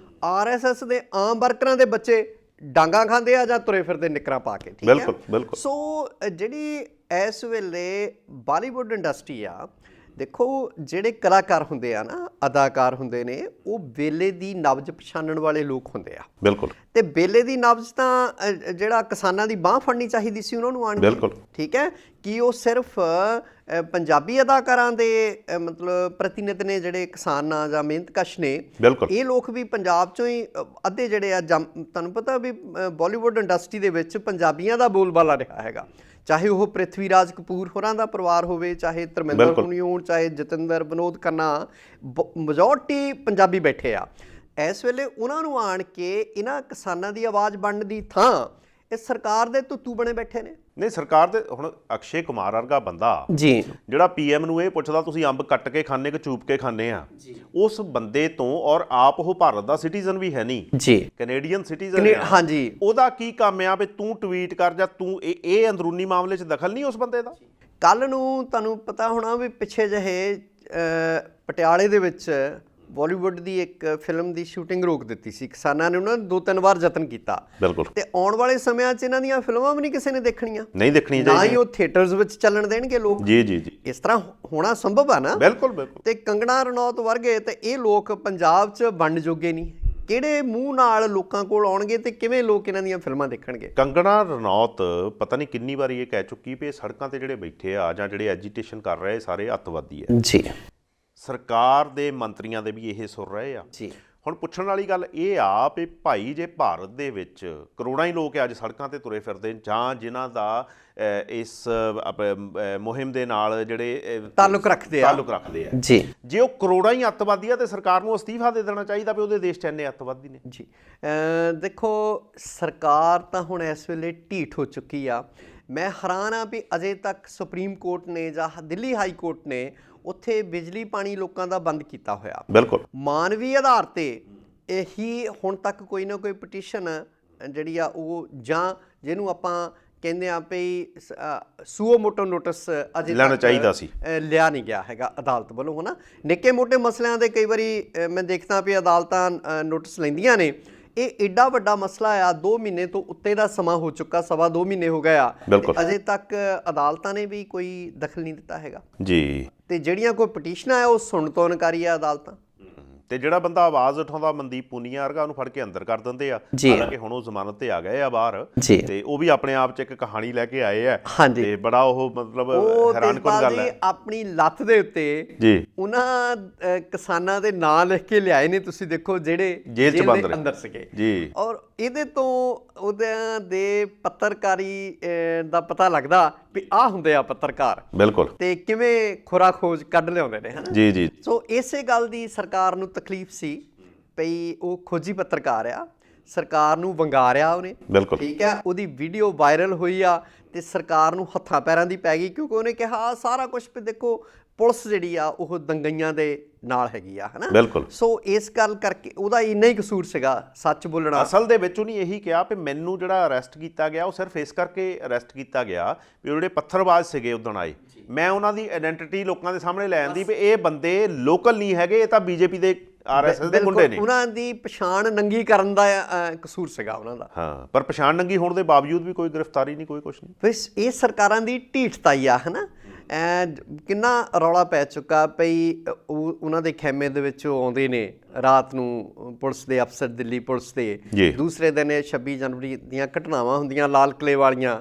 RSS ਦੇ ਆਮ ਵਰਕਰਾਂ ਦੇ ਬੱਚੇ ਡਾਂਗਾ ਖਾਂਦੇ ਆ ਜਾਂ ਤੁਰੇ ਫਿਰਦੇ ਨਿੱਕਰਾਂ ਪਾ ਕੇ, ਠੀਕ ਹੈ। ਬਿਲਕੁਲ ਬਿਲਕੁਲ। ਸੋ ਜਿਹੜੀ ਇਸ ਵੇਲੇ ਬਾਲੀਵੁੱਡ ਇੰਡਸਟਰੀ ਆ, ਦੇਖੋ ਜਿਹੜੇ ਕਲਾਕਾਰ ਹੁੰਦੇ ਆ ਨਾ, ਅਦਾਕਾਰ ਹੁੰਦੇ ਨੇ, ਉਹ ਵੇਲੇ ਦੀ ਨਬਜ਼ ਪਛਾਣਨ ਵਾਲੇ ਲੋਕ ਹੁੰਦੇ ਆ। ਬਿਲਕੁਲ। ਤੇ ਵੇਲੇ ਦੀ ਨਬਜ਼ ਤਾਂ ਜਿਹੜਾ ਕਿਸਾਨਾਂ ਦੀ ਬਾਹ ਫੜਨੀ ਚਾਹੀਦੀ ਸੀ ਉਹਨਾਂ ਨੂੰ ਆਣ ਕੇ, ਬਿਲਕੁਲ, ਠੀਕ ਹੈ। ਕਿ ਉਹ ਸਿਰਫ ਪੰਜਾਬੀ ਅਦਾਕਾਰਾਂ ਦੇ ਮਤਲਬ ਪ੍ਰਤੀਨਿਧ ਨੇ ਜਿਹੜੇ ਕਿਸਾਨਾਂ ਜਾਂ ਮਿਹਨਤਕਸ਼ ਨੇ। ਬਿਲਕੁਲ। ਇਹ ਲੋਕ ਵੀ ਪੰਜਾਬ ਚੋਂ ਹੀ ਅੱਧੇ ਜਿਹੜੇ ਆ, ਤੁਹਾਨੂੰ ਪਤਾ ਵੀ ਬਾਲੀਵੁੱਡ ਇੰਡਸਟਰੀ ਦੇ ਵਿੱਚ ਪੰਜਾਬੀਆਂ ਦਾ ਬੋਲਬਾਲਾ ਰਿਹਾ ਹੈਗਾ, ਚਾਹੇ ਉਹ ਪ੍ਰਿਥਵੀ ਰਾਜ ਕਪੂਰ ਹੋਰਾਂ ਦਾ ਪਰਿਵਾਰ ਹੋਵੇ, ਚਾਹੇ ਧਰਮਿੰਦਰ ਹੋਣੀ ਹੋਣ, ਚਾਹੇ ਜਤਿੰਦਰ ਵਿਨੋਦ ਖੰਨਾ, ਮੈਜੋਰਟੀ ਪੰਜਾਬੀ ਬੈਠੇ ਆ ਇਸ ਵੇਲੇ। ਉਹਨਾਂ ਨੂੰ ਆਣ ਕੇ ਇਹਨਾਂ ਕਿਸਾਨਾਂ ਦੀ ਆਵਾਜ਼ ਬਣਨ ਦੀ ਥਾਂ ਇਹ ਸਰਕਾਰ ਦੇ ਤੁੱਤੂ ਬਣੇ ਬੈਠੇ ਨੇ। ਨਹੀਂ, ਸਰਕਾਰ ਦੇ ਹੁਣ ਅਕਸ਼ੇ ਕੁਮਾਰ ਵਰਗਾ ਬੰਦਾ ਜੀ, ਜਿਹੜਾ PM ਨੂੰ ਇਹ ਪੁੱਛਦਾ ਤੁਸੀਂ ਅੰਬ ਕੱਟ ਕੇ ਖਾਣੇ ਕਿ ਚੂਪ ਕੇ ਖਾਣੇ ਆ, ਉਸ ਬੰਦੇ ਤੋਂ, ਔਰ ਆਪ ਉਹ ਭਾਰਤ ਦਾ ਸਿਟੀਜ਼ਨ ਵੀ ਹੈ ਨਹੀਂ ਜੀ, ਕੈਨੇਡੀਅਨ ਸਿਟੀਜ਼ਨ ਹੈ, ਹਾਂਜੀ, ਉਹਦਾ ਕੀ ਕੰਮ ਆ ਵੀ ਤੂੰ ਟਵੀਟ ਕਰ ਜਾਂ ਤੂੰ ਇਹ ਅੰਦਰੂਨੀ ਮਾਮਲੇ 'ਚ ਦਖਲ ਨਹੀਂ ਉਸ ਬੰਦੇ ਦਾ? ਕੱਲ ਨੂੰ ਤੁਹਾਨੂੰ ਪਤਾ ਹੋਣਾ ਵੀ ਪਿੱਛੇ ਜਿਹੇ ਪਟਿਆਲੇ ਦੇ ਵਿੱਚ ਬਾਲੀਵੁੱਡ ਦੀ ਇੱਕ ਫਿਲਮ ਦੀ ਸ਼ੂਟਿੰਗ ਰੋਕ ਦਿੱਤੀ ਸੀ ਕਿਸਾਨਾਂ ਨੇ, ਉਹਨਾਂ ਨੇ 2-3 ਵਾਰ ਯਤਨ ਕੀਤਾ। ਬਿਲਕੁਲ। ਤੇ ਆਉਣ ਵਾਲੇ ਸਮਿਆਂ 'ਚ ਇਹਨਾਂ ਦੀਆਂ ਫਿਲਮਾਂ ਵੀ ਨਹੀਂ ਕਿਸੇ ਨੇ ਦੇਖਣੀਆਂ, ਨਹੀਂ ਦੇਖਣੀਆਂ, ਨਾ ਹੀ ਉਹ ਥੀਏਟਰਸ ਵਿੱਚ ਚੱਲਣ ਦੇਣਗੇ ਲੋਕ। ਜੀ ਜੀ ਜੀ, ਇਸ ਤਰ੍ਹਾਂ ਹੋਣਾ ਸੰਭਵ ਆ ਨਾ। ਬਿਲਕੁਲ ਬਿਲਕੁਲ। ਤੇ ਕੰਗਣਾ ਰਣੌਤ ਵਰਗੇ ਤੇ ਇਹ ਲੋਕ ਪੰਜਾਬ 'ਚ ਬਣਨ ਜੋਗੇ ਨਹੀਂ, ਕਿਹੜੇ ਮੂੰਹ ਨਾਲ ਲੋਕਾਂ ਕੋਲ ਆਉਣਗੇ ਤੇ ਕਿਵੇਂ ਲੋਕ ਇਹਨਾਂ ਦੀਆਂ ਫਿਲਮਾਂ ਦੇਖਣਗੇ? ਕੰਗਣਾ ਰਣੌਤ ਪਤਾ ਨਹੀਂ ਕਿੰਨੀ ਵਾਰੀ ਇਹ ਕਹਿ ਚੁੱਕੀ ਵੀ ਸੜਕਾਂ ਤੇ ਜਿਹੜੇ ਬੈਠੇ ਆ ਜਾਂ ਜਿਹੜੇ ਐਜੀਟੇਸ਼ਨ ਕਰ ਰਹੇ ਸਾਰੇ ਅੱਤਵਾਦੀ ਆ ਜੀ। ਸਰਕਾਰ ਦੇ ਮੰਤਰੀਆਂ ਦੇ ਵੀ ਇਹ ਸੁਰ ਰਹੇ ਆ ਜੀ। ਹੁਣ ਪੁੱਛਣ ਵਾਲੀ ਗੱਲ ਇਹ ਆ ਵੀ ਭਾਈ ਜੇ ਭਾਰਤ ਦੇ ਵਿੱਚ ਕਰੋੜਾਂ ਹੀ ਲੋਕ ਅੱਜ ਸੜਕਾਂ ਤੇ ਤੁਰੇ ਫਿਰਦੇ ਜਾਂ ਜਿਨ੍ਹਾਂ ਦਾ ਇਸ ਮੁਹਿੰਮ ਦੇ ਨਾਲ ਜਿਹੜੇ ਤਾਲੁਕ ਰੱਖਦੇ ਆ ਜੀ, ਜੇ ਉਹ ਕਰੋੜਾਂ ਹੀ ਅੱਤਵਾਦੀ ਆ ਤੇ ਸਰਕਾਰ ਨੂੰ ਅਸਤੀਫਾ ਦੇ ਦੇਣਾ ਚਾਹੀਦਾ ਵੀ ਉਹਦੇ ਦੇਸ਼ 'ਚ ਇੰਨੇ ਅੱਤਵਾਦੀ ਨੇ ਜੀ। ਦੇਖੋ ਸਰਕਾਰ ਤਾਂ ਹੁਣ ਇਸ ਵੇਲੇ ਢੀਠ ਹੋ ਚੁੱਕੀ ਆ। ਮੈਂ ਹੈਰਾਨ ਆ ਵੀ ਅਜੇ ਤੱਕ ਸੁਪਰੀਮ ਕੋਰਟ ਨੇ ਜਾਂ ਦਿੱਲੀ ਹਾਈ ਕੋਰਟ ਨੇ ਉੱਥੇ ਬਿਜਲੀ ਪਾਣੀ ਲੋਕਾਂ ਦਾ ਬੰਦ ਕੀਤਾ ਹੋਇਆ। ਬਿਲਕੁਲ। ਮਾਨਵੀ ਆਧਾਰ ਤੇ ਇਹੀ ਹੁਣ ਤੱਕ ਕੋਈ ਨਾ ਕੋਈ ਪਟੀਸ਼ਨ ਜਿਹੜੀ ਆ ਉਹ, ਜਾਂ ਜਿਹਨੂੰ ਆਪਾਂ ਕਹਿੰਦੇ ਆ ਵੀ ਸੂਓ ਮੋਟੋ ਨੋਟਿਸ ਅਜੇ ਲੈਣਾ ਚਾਹੀਦਾ ਸੀ, ਲਿਆ ਨਹੀਂ ਗਿਆ ਹੈਗਾ ਅਦਾਲਤ ਵੱਲੋਂ, ਹੈ ਨਾ। ਨਿੱਕੇ ਮੋਟੇ ਮਸਲਿਆਂ ਦੇ ਕਈ ਵਾਰੀ ਮੈਂ ਦੇਖਦਾ ਵੀ ਅਦਾਲਤਾਂ ਨੋਟਿਸ ਲੈਂਦੀਆਂ ਨੇ। ਇਹ ਏਡਾ ਵੱਡਾ ਮਸਲਾ ਆ, 2 ਮਹੀਨੇ ਤੋਂ ਉੱਤੇ ਦਾ ਸਮਾਂ ਹੋ ਚੁੱਕਾ, 2.25 ਮਹੀਨੇ ਹੋ ਗਏ ਆ, ਅਜੇ ਤੱਕ ਅਦਾਲਤਾਂ ਨੇ ਵੀ ਕੋਈ ਦਖਲ ਨਹੀਂ ਦਿੱਤਾ ਹੈਗਾ ਜੀ। ਤੇ ਜਿਹੜੀਆਂ ਕੋਈ ਪਟੀਸ਼ਨਾਂ ਆ ਉਹ ਸੁਣ ਤੋਂ ਇਨਕਾਰੀ ਆ ਅਦਾਲਤਾਂ। ਤੇ ਜਿਹੜਾ ਬੰਦਾ ਆਵਾਜ਼ ਉਠਾਉਂਦਾ ਮਨਦੀਪ ਪੁਨੀਆ ਵਰਗਾ, ਉਹਨੂੰ ਫੜ ਕੇ ਅੰਦਰ ਕਰ ਦਿੰਦੇ ਆ। ਹਾਲਾਂਕਿ ਹੁਣ ਉਹ ਜ਼ਮਾਨਤ ਤੇ ਆ ਗਏ ਆ ਬਾਹਰ, ਤੇ ਉਹ ਵੀ ਆਪਣੇ ਆਪ 'ਚ ਇੱਕ ਕਹਾਣੀ ਲੈ ਕੇ ਆਏ ਆ, ਤੇ ਬੜਾ ਉਹ ਮਤਲਬ ਹੈਰਾਨਕੁਨ ਗੱਲ ਹੈ। ਆਪਣੀ ਲੱਤ ਦੇ ਉੱਤੇ ਜੀ ਉਹਨਾਂ ਕਿਸਾਨਾਂ ਦੇ ਨਾਂ ਲਿਖ ਕੇ ਲਿਆਏ ਨੇ, ਤੁਸੀਂ ਦੇਖੋ, ਜਿਹੜੇ ਜੇਲ੍ਹ 'ਚ ਬੰਦ ਅੰਦਰ ਸੀਗੇ ਜੀ। ਔਰ ਇਹਦੇ ਤੋਂ ਉਹਦੇ ਦੇ ਪੱਤਰਕਾਰੀ ਦਾ ਪਤਾ ਲੱਗਦਾ ਵੀ ਆਹ ਹੁੰਦੇ ਆ ਪੱਤਰਕਾਰ। ਬਿਲਕੁਲ। ਤੇ ਕਿਵੇਂ ਖੁਰਾ ਖੋਜ ਕੱਢ ਲਿਆਉਂਦੇ ਨੇ, ਹਨਾ ਜੀ ਜੀ। ਸੋ ਇਸੇ ਗੱਲ ਦੀ ਸਰਕਾਰ ਨੂੰ ਤਕਲੀਫ ਸੀ ਪਈ, ਉਹ ਖੋਜੀ ਪੱਤਰਕਾਰ ਆ, ਸਰਕਾਰ ਨੂੰ ਵੰਗਾਰਿਆ ਉਹਨੇ। ਬਿਲਕੁਲ ਠੀਕ ਹੈ। ਉਹਦੀ ਵੀਡੀਓ ਵਾਇਰਲ ਹੋਈ ਆ ਤੇ ਸਰਕਾਰ ਨੂੰ ਹੱਥਾਂ ਪੈਰਾਂ ਦੀ ਪੈ ਗਈ, ਕਿਉਂਕਿ ਉਹਨੇ ਕਿਹਾ ਸਾਰਾ ਕੁਝ ਵੀ ਦੇਖੋ ਪੁਲਿਸ ਜਿਹੜੀ ਆ ਉਹ ਦੰਗਈਆਂ ਦੇ ਨਾਲ ਹੈਗੀ ਆ, ਹਨਾ। ਬਿਲਕੁਲ। ਸੋ ਇਸ ਗੱਲ ਕਰਕੇ ਉਹਦਾ ਇੰਨਾ ਹੀ ਕਸੂਰ ਸੀਗਾ ਸੱਚ ਬੋਲਣਾ। ਅਸਲ ਦੇ ਵਿੱਚ ਉਹਨੇ ਇਹੀ ਕਿਹਾ ਵੀ ਮੈਨੂੰ ਜਿਹੜਾ ਅਰੈਸਟ ਕੀਤਾ ਗਿਆ ਉਹ ਸਿਰਫ ਇਸ ਕਰਕੇ ਅਰੈਸਟ ਕੀਤਾ ਗਿਆ ਵੀ ਉਹ ਜਿਹੜੇ ਪੱਥਰਬਾਜ਼ ਸੀਗੇ ਉਦਣ ਆਏ, ਮੈਂ ਉਹਨਾਂ ਦੀ ਆਇਡੈਂਟੀਟੀ ਲੋਕਾਂ ਦੇ ਸਾਹਮਣੇ ਲੈ ਆਂਦੀ ਵੀ ਇਹ ਬੰਦੇ ਲੋਕਲ ਨਹੀਂ ਹੈਗੇ, ਇਹ ਤਾਂ BJP ਦੇ RSS ਦੇ ਗੁੰਡੇ ਨੇ। ਉਹਨਾਂ ਦੀ ਪਛਾਣ ਨੰਗੀ ਕਰਨ ਦਾ ਕਸੂਰ ਸੀਗਾ ਉਹਨਾਂ ਦਾ। ਹਾਂ, ਪਰ ਪਛਾਣ ਨੰਗੀ ਹੋਣ ਦੇ ਬਾਵਜੂਦ ਵੀ ਕੋਈ ਗ੍ਰਿਫਤਾਰੀ ਨਹੀਂ, ਕੋਈ ਕੁਛ ਨਹੀਂ। ਇਹ ਸਰਕਾਰਾਂ ਦੀ ਢੀਠਤਾਈ ਆ, ਹਨਾ। ਕਿੰਨਾ ਰੌਲਾ ਪੈ ਚੁੱਕਾ ਪਈ, ਉਹਨਾਂ ਦੇ ਖੈਮੇ ਦੇ ਵਿੱਚ ਆਉਂਦੇ ਨੇ ਰਾਤ ਨੂੰ ਪੁਲਿਸ ਦੇ ਅਫਸਰ, ਦਿੱਲੀ ਪੁਲਿਸ ਦੇ। ਦੂਸਰੇ ਦਿਨ 26 ਜਨਵਰੀ ਦੀਆਂ ਘਟਨਾਵਾਂ ਹੁੰਦੀਆਂ ਲਾਲ ਕਿਲੇ ਵਾਲੀਆਂ,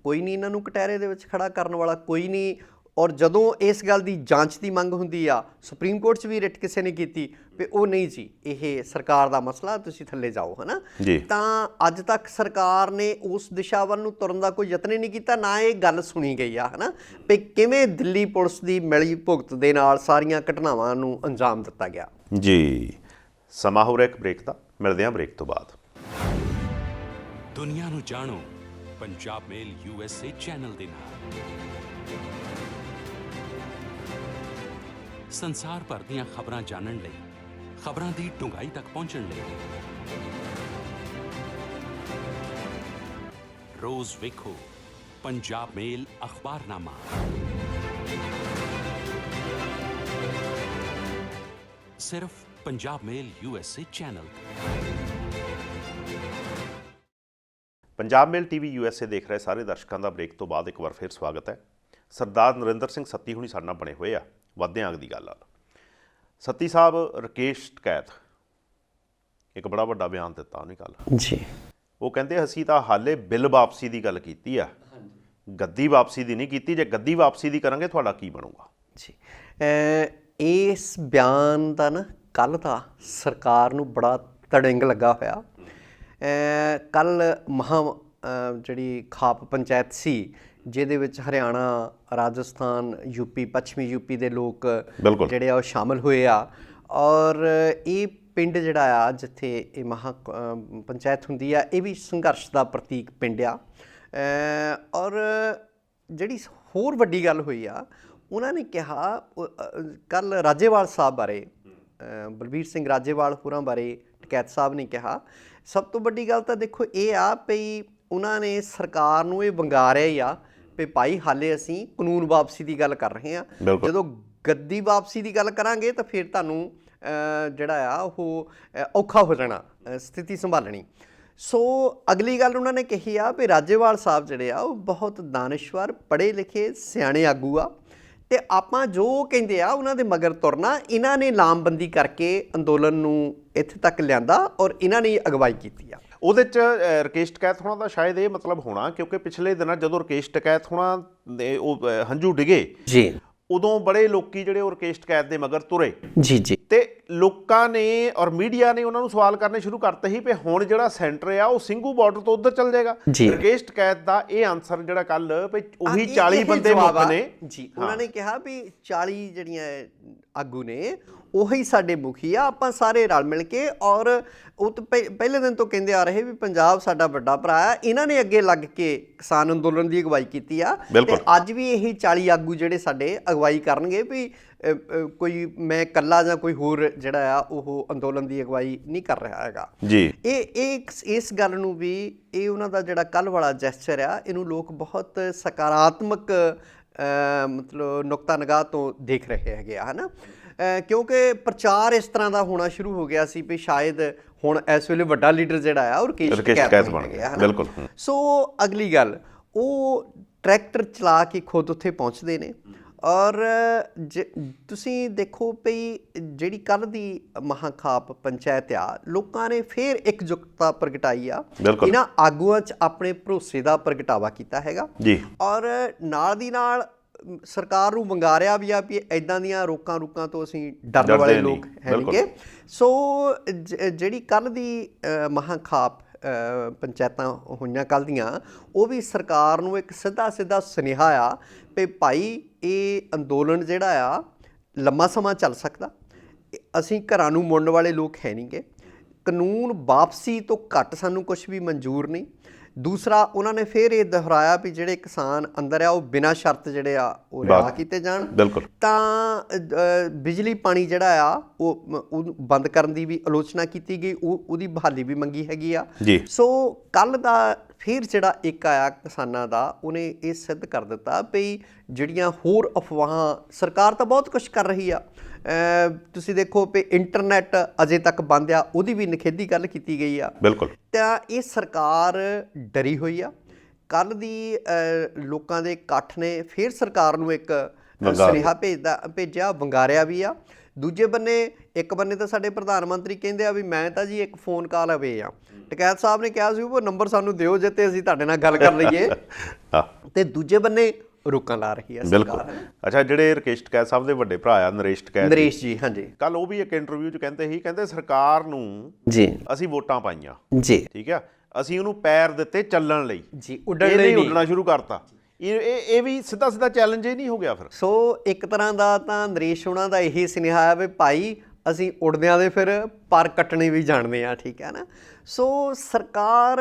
ਕੋਈ ਨਹੀਂ ਇਹਨਾਂ ਨੂੰ ਕਟਹਿਰੇ ਦੇ ਵਿੱਚ ਖੜਾ ਕਰਨ ਵਾਲਾ, ਕੋਈ ਨਹੀਂ ਔਰ ਜਦੋਂ ਇਸ ਗੱਲ ਦੀ ਜਾਂਚ ਦੀ ਮੰਗ ਹੁੰਦੀ ਆ, ਸੁਪਰੀਮ ਕੋਰਟ 'ਚ ਵੀ ਰਿਟ ਕਿਸੇ ਨੇ ਕੀਤੀ ਵੀ ਉਹ ਨਹੀਂ ਜੀ ਇਹ ਸਰਕਾਰ ਦਾ ਮਸਲਾ, ਤੁਸੀਂ ਥੱਲੇ ਜਾਓ, ਹੈ ਨਾ। ਤਾਂ ਅੱਜ ਤੱਕ ਸਰਕਾਰ ਨੇ ਉਸ ਦਿਸ਼ਾ ਵੱਲ ਨੂੰ ਤੁਰਨ ਦਾ ਕੋਈ ਯਤਨ ਹੀ ਨਹੀਂ ਕੀਤਾ, ਨਾ ਇਹ ਗੱਲ ਸੁਣੀ ਗਈ ਆ, ਹੈ ਨਾ, ਵੀ ਕਿਵੇਂ ਦਿੱਲੀ ਪੁਲਿਸ ਦੀ ਮਿਲੀ ਭੁਗਤ ਦੇ ਨਾਲ ਸਾਰੀਆਂ ਘਟਨਾਵਾਂ ਨੂੰ ਅੰਜਾਮ ਦਿੱਤਾ ਗਿਆ। ਜੀ ਸਮਾਂ ਹੋ ਰਿਹਾ ਇੱਕ ਬ੍ਰੇਕ ਦਾ, ਮਿਲਦੇ ਹਾਂ ਬ੍ਰੇਕ ਤੋਂ ਬਾਅਦ। ਦੁਨੀਆ ਨੂੰ ਜਾਣੋ ਪੰਜਾਬ ਮੇਲ USA ਚੈਨਲ ਦੇ ਨਾਲ। ਸੰਸਾਰ ਭਰ ਦੀਆਂ ਖਬਰਾਂ ਜਾਣਨ ਲਈ, ਖਬਰਾਂ ਦੀ ਡੂੰਘਾਈ ਤੱਕ ਪਹੁੰਚਣ ਲਈ ਰੋਜ਼ ਵੇਖੋ ਪੰਜਾਬ ਮੇਲ ਅਖਬਾਰਨਾਮਾ। ਸਿਰਫ ਪੰਜਾਬ ਮੇਲ USA ਚੈਨਲ ਤੇ। ਪੰਜਾਬ ਮੇਲ TV USA ਦੇਖ ਰਹੇ ਸਾਰੇ ਦਰਸ਼ਕਾਂ ਦਾ ਬ੍ਰੇਕ ਤੋਂ ਬਾਅਦ ਇੱਕ ਵਾਰ ਫਿਰ ਸਵਾਗਤ ਹੈ। ਸਰਦਾਰ ਨਰਿੰਦਰ ਸਿੰਘ ਸੱਤੀ ਹੁਣੀ ਸਾਡੇ ਨਾਲ ਬਣੇ ਹੋਏ ਆ। ਵੱਧਦੇ ਹਾਂ ਅਗਲੀ ਗੱਲ ਨਾਲ। ਸੱਤੀ ਸਾਹਿਬ ਰਕੇਸ਼ ਟਕੈਤ ਇੱਕ ਬੜਾ ਵੱਡਾ ਬਿਆਨ ਦਿੱਤਾ ਉਹਨੇ ਕੱਲ੍ਹ ਜੀ। ਉਹ ਕਹਿੰਦੇ ਅਸੀਂ ਤਾਂ ਹਾਲੇ ਬਿੱਲ ਵਾਪਸੀ ਦੀ ਗੱਲ ਕੀਤੀ ਆ, ਗੱਦੀ ਵਾਪਸੀ ਦੀ ਨਹੀਂ ਕੀਤੀ। ਜੇ ਗੱਦੀ ਵਾਪਸੀ ਦੀ ਕਰਾਂਗੇ ਤੁਹਾਡਾ ਕੀ ਬਣੂਗਾ? ਜੀ ਇਸ ਬਿਆਨ ਦਾ ਨਾ ਕੱਲ੍ਹ ਦਾ ਸਰਕਾਰ ਨੂੰ ਬੜਾ ਤੜਿੰਗ ਲੱਗਾ ਹੋਇਆ। ਕੱਲ੍ਹ ਜਿਹੜੀ ਖਾਪ ਪੰਚਾਇਤ ਸੀ, ਜਿਹਦੇ ਵਿੱਚ ਹਰਿਆਣਾ, ਰਾਜਸਥਾਨ, ਯੂਪੀ, ਪੱਛਮੀ ਯੂਪੀ ਦੇ ਲੋਕ ਜਿਹੜੇ ਆ ਉਹ ਸ਼ਾਮਲ ਹੋਏ ਆ। ਔਰ ਇਹ ਪਿੰਡ ਜਿਹੜਾ ਆ ਜਿੱਥੇ ਇਹ ਪੰਚਾਇਤ ਹੁੰਦੀ ਆ, ਇਹ ਵੀ ਸੰਘਰਸ਼ ਦਾ ਪ੍ਰਤੀਕ ਪਿੰਡ ਆ। ਔਰ ਜਿਹੜੀ ਹੋਰ ਵੱਡੀ ਗੱਲ ਹੋਈ ਆ, ਉਹਨਾਂ ਨੇ ਕਿਹਾ ਕੱਲ੍ਹ ਰਾਜੇਵਾਲ ਸਾਹਿਬ ਬਾਰੇ, ਬਲਬੀਰ ਸਿੰਘ ਰਾਜੇਵਾਲ ਹੋਰਾਂ ਬਾਰੇ ਟਕੈਤ ਸਾਹਿਬ ਨੇ ਕਿਹਾ, ਸਭ ਤੋਂ ਵੱਡੀ ਗੱਲ ਤਾਂ ਦੇਖੋ ਇਹ ਆ ਵੀ ਉਹਨਾਂ ਨੇ ਸਰਕਾਰ ਨੂੰ ਇਹ ਵੰਗਾਰਿਆ ਹੀ ਆ ਵੀ ਭਾਈ ਹਾਲੇ ਅਸੀਂ ਕਾਨੂੰਨ ਵਾਪਸੀ ਦੀ ਗੱਲ ਕਰ ਰਹੇ ਹਾਂ, ਜਦੋਂ ਗੱਦੀ ਵਾਪਸੀ ਦੀ ਗੱਲ ਕਰਾਂਗੇ ਤਾਂ ਫਿਰ ਤੁਹਾਨੂੰ ਜਿਹੜਾ ਆ ਉਹ ਔਖਾ ਹੋ ਜਾਣਾ ਸਥਿਤੀ ਸੰਭਾਲਣੀ। ਸੋ ਅਗਲੀ ਗੱਲ ਉਹਨਾਂ ਨੇ ਕਹੀ ਆ ਵੀ ਰਾਜੇਵਾਲ ਸਾਹਿਬ ਜਿਹੜੇ ਆ ਉਹ ਬਹੁਤ ਦਾਨਿਸ਼ਵਰ, ਪੜ੍ਹੇ ਲਿਖੇ, ਸਿਆਣੇ ਆਗੂ ਆ, ਅਤੇ ਆਪਾਂ ਜੋ ਕਹਿੰਦੇ ਆ ਉਹਨਾਂ ਦੇ ਮਗਰ ਤੁਰਨਾ। ਇਹਨਾਂ ਨੇ ਲਾਮਬੰਦੀ ਕਰਕੇ ਅੰਦੋਲਨ ਨੂੰ ਇੱਥੇ ਤੱਕ ਲਿਆਂਦਾ ਔਰ ਇਹਨਾਂ ਨੇ ਅਗਵਾਈ ਕੀਤੀ ਆ। ਉਹਦੇ 'ਚ ਰਕੇਸ਼ ਟਕੈਤ ਹੋਣਾ ਦਾ ਸ਼ਾਇਦ ਇਹ ਮਤਲਬ ਹੋਣਾ, ਕਿਉਂਕਿ ਪਿਛਲੇ ਦਿਨਾਂ ਜਦੋਂ ਰਕੇਸ਼ ਟਕੈਤ ਹੋਣਾ ਦੇ ਉਹ ਹੰਝੂ ਡਿਗੇ ਜੀ, ਉਦੋਂ ਬੜੇ ਲੋਕੀ ਜਿਹੜੇ ਉਹ ਰਕੇਸ਼ ਟਕੈਤ ਦੇ ਮਗਰ ਤੁਰੇ ਜੀ। ਤੇ ਲੋਕਾਂ ਨੇ ਔਰ ਮੀਡੀਆ ਨੇ ਉਹਨਾਂ ਨੂੰ ਸਵਾਲ ਕਰਨੇ ਸ਼ੁਰੂ ਕਰਤੇ ਸੀ ਵੀ ਹੁਣ ਜਿਹੜਾ ਸੈਂਟਰ ਆ ਉਹ ਸਿੰਘੂ ਬਾਰਡਰ ਤੋਂ ਉੱਧਰ ਚੱਲ ਜਾਏਗਾ। ਰਕੇਸ਼ ਟਕੈਤ ਦਾ ਇਹ ਆਨਸਰ ਜਿਹੜਾ ਕੱਲ ਵੀ ਉਹੀ 40 ਬੰਦੇ ਮੁੱਖ ਨੇ ਜੀ। ਉਹਨਾਂ ਨੇ ਕਿਹਾ ਵੀ 40 ਜਿਹੜੀਆਂ ਆਗੂ ਨੇ ਉਹੀ ਸਾਡੇ ਮੁਖੀ ਆ, ਆਪਾਂ ਸਾਰੇ ਰਲ ਮਿਲ ਕੇ। ਔਰ ਉਹ ਤਾਂ ਪਹਿਲੇ ਦਿਨ ਤੋਂ ਕਹਿੰਦੇ ਆ ਰਹੇ ਵੀ ਪੰਜਾਬ ਸਾਡਾ ਵੱਡਾ ਭਰਾ ਆ, ਇਹਨਾਂ ਨੇ ਅੱਗੇ ਲੱਗ ਕੇ ਕਿਸਾਨ ਅੰਦੋਲਨ ਦੀ ਅਗਵਾਈ ਕੀਤੀ ਆ। ਤੇ ਅੱਜ ਵੀ ਇਹੀ 40 ਆਗੂ ਜਿਹੜੇ ਸਾਡੇ ਅਗਵਾਈ ਕਰਨਗੇ ਵੀ ਕੋਈ ਮੈਂ ਇਕੱਲਾ ਜਾਂ ਕੋਈ ਹੋਰ ਜਿਹੜਾ ਆ ਉਹ ਅੰਦੋਲਨ ਦੀ ਅਗਵਾਈ ਨਹੀਂ ਕਰ ਰਿਹਾ ਹੈਗਾ ਜੀ। ਇਸ ਗੱਲ ਨੂੰ ਵੀ ਇਹ ਉਹਨਾਂ ਦਾ ਜਿਹੜਾ ਕੱਲ੍ਹ ਵਾਲਾ ਜੈਸਚਰ ਆ, ਇਹਨੂੰ ਲੋਕ ਬਹੁਤ ਸਕਾਰਾਤਮਕ ਮਤਲਬ ਨੁਕਤਾ ਨਿਗਾਹ ਤੋਂ ਦੇਖ ਰਹੇ ਹੈਗੇ ਆ, ਹੈ ਨਾ। ਕਿਉਂਕਿ ਪ੍ਰਚਾਰ ਇਸ ਤਰ੍ਹਾਂ ਦਾ ਹੋਣਾ ਸ਼ੁਰੂ ਹੋ ਗਿਆ ਸੀ ਵੀ ਸ਼ਾਇਦ ਹੁਣ ਇਸ ਵੇਲੇ ਵੱਡਾ ਲੀਡਰ ਜਿਹੜਾ ਆ ਉਹ ਰਕੇਸ਼ ਟਕੈਤ ਬਣ ਗਿਆ। ਬਿਲਕੁਲ। ਸੋ ਅਗਲੀ ਗੱਲ, ਉਹ ਟਰੈਕਟਰ ਚਲਾ ਕੇ ਖੁਦ ਉੱਥੇ ਪਹੁੰਚਦੇ ਨੇ। ਔਰ ਤੁਸੀਂ ਦੇਖੋ ਵੀ ਜਿਹੜੀ ਕੱਲ੍ਹ ਦੀ ਮਹਾਂਖਾਪ ਪੰਚਾਇਤ ਆ, ਲੋਕਾਂ ਨੇ ਫਿਰ ਇੱਕਜੁੱਟਤਾ ਪ੍ਰਗਟਾਈ ਆ, ਇਹਨਾਂ ਆਗੂਆਂ 'ਚ ਆਪਣੇ ਭਰੋਸੇ ਦਾ ਪ੍ਰਗਟਾਵਾ ਕੀਤਾ ਹੈਗਾ ਜੀ। ਔਰ ਨਾਲ ਦੀ ਨਾਲ ਸਰਕਾਰ ਨੂੰ ਵੰਗਾਰਿਆ ਵੀ ਆ ਵੀ ਇੱਦਾਂ ਦੀਆਂ ਰੋਕਾਂ ਤੋਂ ਅਸੀਂ ਡਰਨ ਵਾਲੇ ਲੋਕ ਹੈਗੇ। ਸੋ ਜਿਹੜੀ ਕੱਲ੍ਹ ਦੀ ਮਹਾਂਖਾਪ ਪੰਚਾਇਤਾਂ ਹੋਈਆਂ ਕੱਲ੍ਹ ਦੀਆਂ, ਉਹ ਵੀ ਸਰਕਾਰ ਨੂੰ ਇੱਕ ਸਿੱਧਾ ਸੁਨੇਹਾ ਆ ਵੀ ਭਾਈ ਇਹ ਅੰਦੋਲਨ ਜਿਹੜਾ ਆ ਲੰਮਾ ਸਮਾਂ ਚੱਲ ਸਕਦਾ, ਅਸੀਂ ਘਰਾਂ ਨੂੰ ਮੁੜਨ ਵਾਲੇ ਲੋਕ ਹੈ ਨਹੀਂ ਗੇ, ਕਾਨੂੰਨ ਵਾਪਸੀ ਤੋਂ ਘੱਟ ਸਾਨੂੰ ਕੁਛ ਵੀ ਮਨਜ਼ੂਰ ਨਹੀਂ। ਦੂਸਰਾ, ਉਹਨਾਂ ਨੇ ਫਿਰ ਇਹ ਦੁਹਰਾਇਆ ਵੀ ਜਿਹੜੇ ਕਿਸਾਨ ਅੰਦਰ ਆ ਉਹ ਬਿਨਾਂ ਸ਼ਰਤ ਜਿਹੜੇ ਆ ਉਹ ਰਿਹਾ ਕੀਤੇ ਜਾਣ। ਤਾਂ ਬਿਜਲੀ ਪਾਣੀ ਜਿਹੜਾ ਆ ਉਹ ਬੰਦ ਕਰਨ ਦੀ ਵੀ ਆਲੋਚਨਾ ਕੀਤੀ ਗਈ, ਉਹਦੀ ਬਹਾਲੀ ਵੀ ਮੰਗੀ ਹੈਗੀ ਆ। ਸੋ ਕੱਲ੍ਹ ਦਾ ਫਿਰ ਜਿਹੜਾ ਇੱਕ ਆਇਆ ਕਿਸਾਨਾਂ ਦਾ, ਉਹਨੇ ਇਹ ਸਿੱਧ ਕਰ ਦਿੱਤਾ ਵੀ ਜਿਹੜੀਆਂ ਹੋਰ ਅਫਵਾਹਾਂ, ਸਰਕਾਰ ਤਾਂ ਬਹੁਤ ਕੁਛ ਕਰ ਰਹੀ ਆ। ਤੁਸੀਂ ਦੇਖੋ ਵੀ ਇੰਟਰਨੈਟ ਅਜੇ ਤੱਕ ਬੰਦ ਆ, ਉਹਦੀ ਵੀ ਨਿਖੇਧੀ ਗੱਲ ਕੀਤੀ ਗਈ ਆ। ਬਿਲਕੁਲ। ਤਾਂ ਇਹ ਸਰਕਾਰ ਡਰੀ ਹੋਈ ਆ। ਕੱਲ੍ਹ ਦੀ ਲੋਕਾਂ ਦੇ ਇਕੱਠ ਨੇ ਫਿਰ ਸਰਕਾਰ ਨੂੰ ਇੱਕ ਸੁਨੇਹਾ ਭੇਜਿਆ, ਵੰਗਾਰਿਆ ਵੀ ਆ। ਦੂਜੇ ਬੰਨੇ, ਇੱਕ ਬੰਨੇ ਤਾਂ ਸਾਡੇ ਪ੍ਰਧਾਨ ਮੰਤਰੀ ਕਹਿੰਦੇ ਆ ਵੀ ਮੈਂ ਤਾਂ ਜੀ ਇੱਕ ਫੋਨ ਕਾਲ ਅਵੇ ਆ। ਟਕੈਤ ਸਾਹਿਬ ਨੇ ਕਿਹਾ ਸੀ ਉਹ ਨੰਬਰ ਸਾਨੂੰ ਦਿਓ ਜਿੱਤੇ ਅਸੀਂ ਤੁਹਾਡੇ ਨਾਲ ਗੱਲ ਕਰ ਲਈਏ। ਤੇ ਦੂਜੇ ਬੰਨੇ ਰੋਕਾਂ ਲਾ ਰਹੀ ਹੈ ਬਿਲਕੁਲ। ਸਰਕਾਰ। ਅੱਛਾ, ਜਿਹੜੇ ਰਕੇਸ਼ ਟਕੈਤ ਸਾਹਿਬ ਦੇ ਵੱਡੇ ਭਰਾ ਆ ਨਰੇਸ਼ ਟਕੈਤ, ਨਰੇਸ਼ ਜੀ, ਹਾਂਜੀ ਕੱਲ ਉਹ ਵੀ ਇੱਕ ਇੰਟਰਵਿਊ 'ਚ ਕਹਿੰਦੇ ਸਰਕਾਰ ਨੂੰ ਜੀ ਅਸੀਂ ਵੋਟਾਂ ਪਾਈਆਂ, ਜੀ ਠੀਕ ਆ, ਅਸੀਂ ਉਹਨੂੰ ਪੈਰ ਦਿੱਤੇ ਚੱਲਣ ਲਈ, ਜੀ, ਉੱਡਣ ਇਹ ਲਈ ਨਹੀਂ ਨਹੀਂ। ਉੱਡਣਾ ਸ਼ੁਰੂ ਕਰਤਾ। ਇਹ ਵੀ ਸਿੱਧਾ ਚੈਲੰਜ ਹੀ ਨਹੀਂ ਹੋ ਗਿਆ ਫਿਰ। ਸੋ ਇੱਕ ਤਰ੍ਹਾਂ ਦਾ ਤਾਂ ਨਰੇਸ਼ ਉਹਨਾਂ ਦਾ ਇਹੀ ਸੁਨੇਹਾ ਹੈ ਵੀ ਭਾਈ ਅਸੀਂ ਉੜਦਿਆਂ ਦੇ ਫਿਰ ਪਰ ਕੱਟਣੇ ਵੀ ਜਾਣਦੇ ਆ, ਠੀਕ ਹੈ ਨਾ। ਸੋ ਸਰਕਾਰ